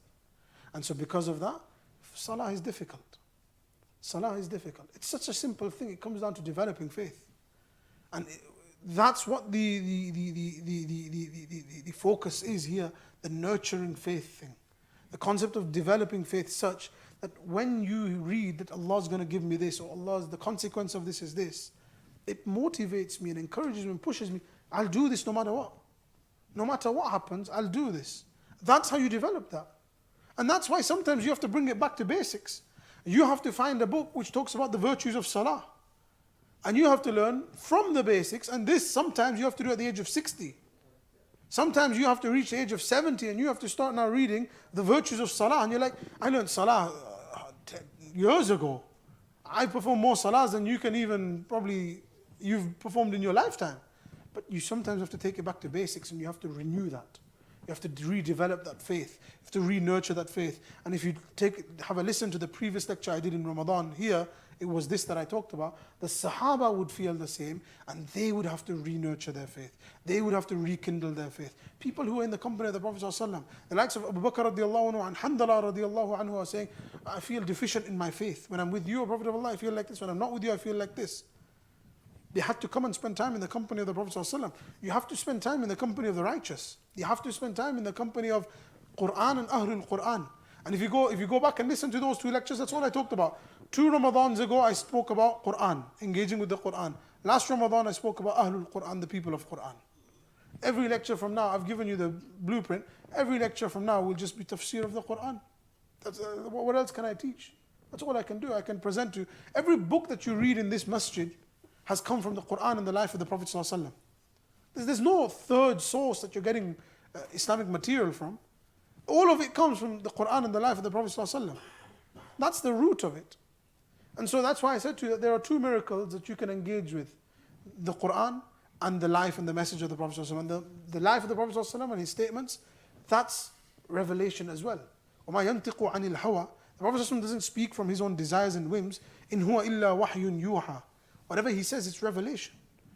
And so because of that, salah is difficult. Salah is difficult. It's such a simple thing. It comes down to developing faith. And that's what the focus is here, the nurturing faith thing. The concept of developing faith such that when you read that Allah's going to give me this, or the consequence of this is this, it motivates me and encourages me and pushes me. I'll do this no matter what. No matter what happens, I'll do this. That's how you develop that. And that's why sometimes you have to bring it back to basics. You have to find a book which talks about the virtues of salah. And you have to learn from the basics, and this sometimes you have to do at the age of 60. Sometimes you have to reach the age of 70 and you have to start now reading the virtues of salah. And you're like, I learned salah 10 years ago. I perform more salahs than you can even probably, you've performed in your lifetime. But you sometimes have to take it back to basics and you have to renew that. You have to redevelop that faith. You have to re-nurture that faith. And if you have a listen to the previous lecture I did in Ramadan here, it was this that I talked about. The Sahaba would feel the same and they would have to re-nurture their faith. They would have to rekindle their faith. People who are in the company of the Prophet ﷺ, the likes of Abu Bakr radiallahu anhu and Hamdallah radiallahu anhu are saying, I feel deficient in my faith. When I'm with you, O Prophet of Allah, I feel like this. When I'm not with you, I feel like this. They had to come and spend time in the company of the Prophet ﷺ. You have to spend time in the company of the righteous. You have to spend time in the company of Quran and Ahlul Quran. And if you go back and listen to those 2 lectures, that's all I talked about. 2 Ramadans ago, I spoke about Quran, engaging with the Quran. Last Ramadan, I spoke about Ahlul Quran, the people of Quran. Every lecture from now, I've given you the blueprint. Every lecture from now will just be tafsir of the Quran. What else can I teach? That's all I can do. I can present to you. Every book that you read in this masjid has come from the Quran and the life of the Prophet ﷺ. There's no third source that you're getting Islamic material from. All of it comes from the Quran and the life of the Prophet ﷺ. That's the root of it. And so that's why I said to you that there are 2 miracles that you can engage with. The Quran and the life and the message of the Prophet ﷺ. And the life of the Prophet ﷺ and his statements, that's revelation as well. وَمَا يَنْتِقُ عَنِ الْهَوَىٰ. The Prophet ﷺ doesn't speak from his own desires and whims. إِنْ هُوَ إِلَّا وَحْيٌ يُوحَىٰ. Whatever he says, it's revelation.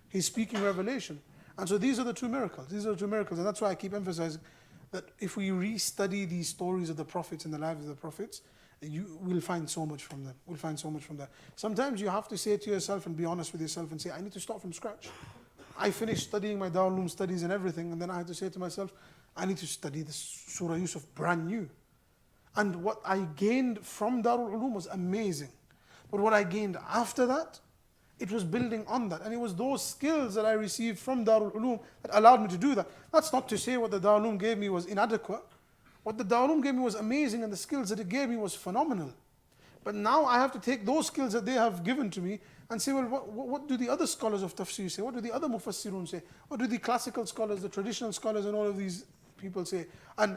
He's speaking revelation. And so these are the 2 miracles. These are the 2 miracles. And that's why I keep emphasizing that if we re-study these stories of the prophets and the lives of the prophets, you will find so much from them. We'll find so much from that. Sometimes you have to say to yourself and be honest with yourself and say, I need to start from scratch. I finished studying my Darul Uloom studies and everything, and then I had to say to myself, I need to study the Surah Yusuf brand new. And what I gained from Darul Uloom was amazing. But what I gained after that it was building on that. And it was those skills that I received from Darul Uloom that allowed me to do that. That's not to say what the Darul Uloom gave me was inadequate. What the Darul Uloom gave me was amazing, and the skills that it gave me was phenomenal. But now I have to take those skills that they have given to me and say, well, what do the other scholars of tafsir say? What do the other mufassirun say? What do the classical scholars, the traditional scholars, and all of these people say? And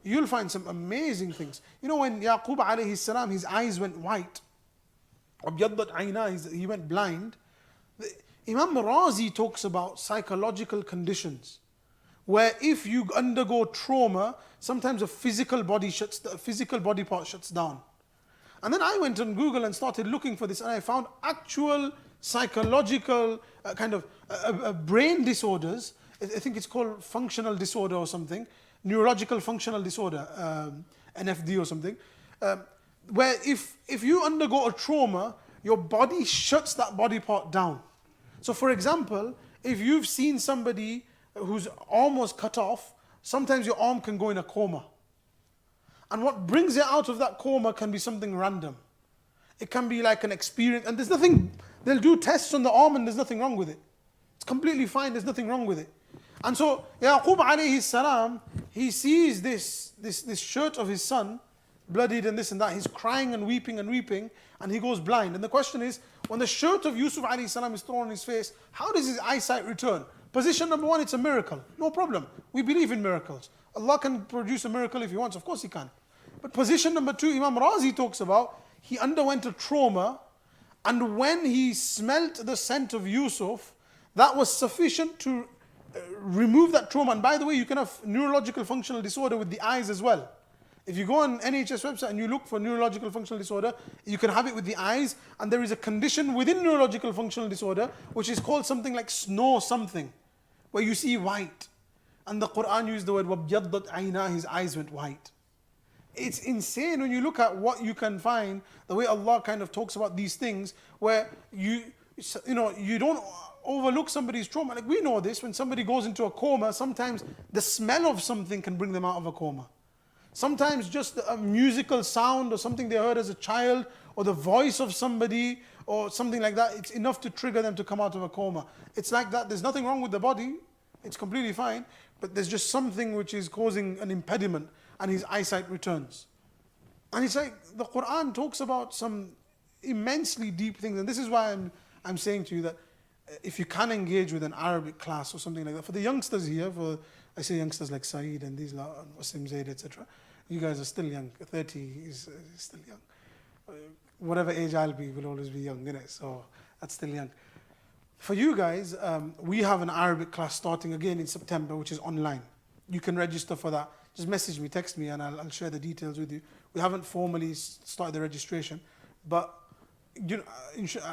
you'll find some amazing things. When Yaqub alayhi salam, his eyes went white, وَابْيَضَّتْ عَيْنَاهُ, he went blind. Imam Razi talks about psychological conditions where if you undergo trauma, sometimes a physical body part shuts down. And then I went on Google and started looking for this, and I found actual psychological brain disorders. I think it's called functional disorder or something, neurological functional disorder, NFD or something, where if you undergo a trauma, your body shuts that body part down. So for example, if you've seen somebody whose arm was cut off, sometimes your arm can go in a coma. And what brings it out of that coma can be something random. It can be like an experience, and there's nothing, they'll do tests on the arm and there's nothing wrong with it. It's completely fine, there's nothing wrong with it. And so Yaqub alayhi salam, he sees this shirt of his son, bloodied and this and that. He's crying and weeping, and he goes blind. And the question is, when the shirt of Yusuf alayhi salam is thrown on his face, how does his eyesight return? Position number one, it's a miracle. No problem. We believe in miracles. Allah can produce a miracle if He wants, of course He can. But position number two, Imam Razi talks about, he underwent a trauma, and when he smelt the scent of Yusuf, that was sufficient to remove that trauma. And by the way, you can have neurological functional disorder with the eyes as well. If you go on NHS website and you look for neurological functional disorder, you can have it with the eyes, and there is a condition within neurological functional disorder which is called something like snow something, where you see white. And the Quran used the word وَابْيَضَّتْ عَيْنَاهُ, his eyes went white. It's insane when you look at what you can find, the way Allah kind of talks about these things, where you don't overlook somebody's trauma. Like we know this, when somebody goes into a coma, sometimes the smell of something can bring them out of a coma. Sometimes just a musical sound or something they heard as a child, or the voice of somebody or something like that, it's enough to trigger them to come out of a coma. It's like that. There's nothing wrong with the body. It's completely fine. But there's just something which is causing an impediment, and his eyesight returns. And it's like the Quran talks about some immensely deep things. And this is why I'm saying to you that if you can engage with an Arabic class or something like that, for the youngsters here, I say youngsters like Saeed and these Wasim Zaid, etc. You guys are still young. 30 is still young. Whatever age I'll be will always be young, innit? So that's still young. For you guys, we have an Arabic class starting again in September, which is online. You can register for that. Just message me, text me, and I'll share the details with you. We haven't formally started the registration, but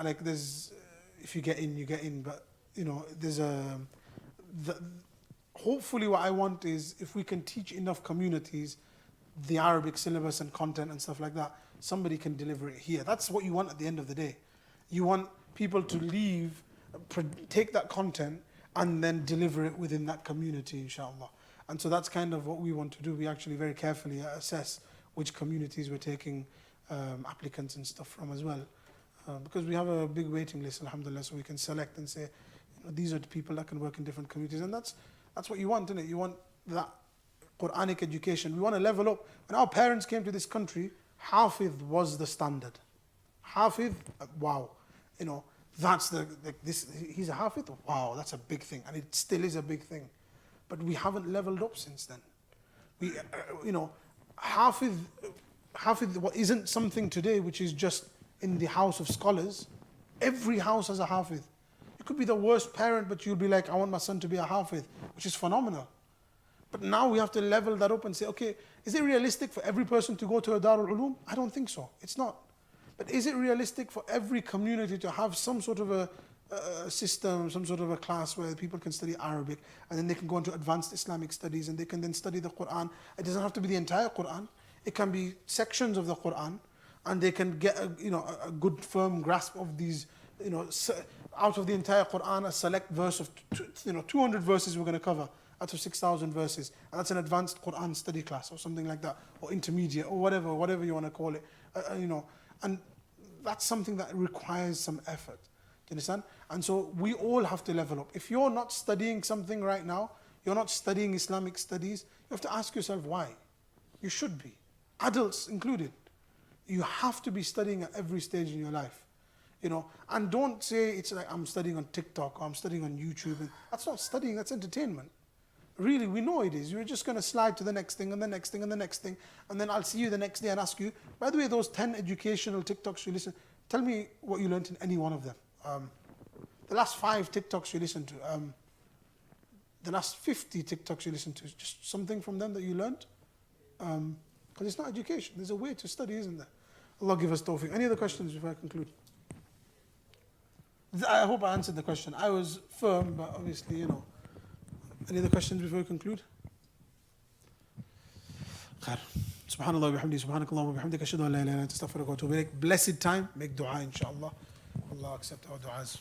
like there's, if you get in, you get in. But there's hopefully what I want is, if we can teach enough communities the Arabic syllabus and content and stuff like that, somebody can deliver it here. That's what you want at the end of the day. You want people to leave, take that content, and then deliver it within that community, inshallah. And so that's kind of what we want to do. We actually very carefully assess which communities we're taking applicants and stuff from as well. Because we have a big waiting list, alhamdulillah, so we can select and say, these are the people that can work in different communities. And that's what you want, isn't it? You want that Quranic education. We want to level up. When our parents came to this country, Hafidh was the standard. Hafidh, wow. That's he's a Hafidh, wow, that's a big thing. And it still is a big thing. But we haven't leveled up since then. Hafidh isn't something today which is just in the house of scholars. Every house has a Hafidh. You could be the worst parent, but you'll be like, I want my son to be a Hafidh, which is phenomenal. But now we have to level that up and say, okay, is it realistic for every person to go to a Darul Uloom? I don't think so. It's not. But is it realistic for every community to have some sort of a system, some sort of a class where people can study Arabic, and then they can go into advanced Islamic studies, and they can then study the Quran? It doesn't have to be the entire Quran. It can be sections of the Quran, and they can get a good firm grasp of these, out of the entire Quran, a select verse of 200 verses we're going to cover out of 6,000 verses, and that's an advanced Quran study class or something like that, or intermediate, or whatever you want to call it, and that's something that requires some effort. you understand? And so we all have to level up. If you're not studying something right now, you're not studying Islamic studies, you have to ask yourself why. You should be. Adults included. You have to be studying at every stage in your life. You know, and don't say it's like I'm studying on TikTok or I'm studying on YouTube. And that's not studying, that's entertainment. Really, we know it is. You're just going to slide to the next thing and the next thing and the next thing. And then I'll see you the next day and ask you, by the way, those 10 educational TikToks you listen, tell me what you learned in any one of them. The last 5 TikToks you listened to, the last 50 TikToks you listened to, just something from them that you learned? Because it's not education. There's a way to study, isn't there? Allah give us tawfiq. Any other questions before I conclude? I hope I answered the question. I was firm, but obviously, you know. Any other questions before we conclude? Khair. Subhanallah wa bihamdi, subhanakallah wa bihamdika, ashhadu an la ilaha illa anta astaghfiruka wa atubu ilaik. Blessed time, make dua inshallah. Allah accept our du'as.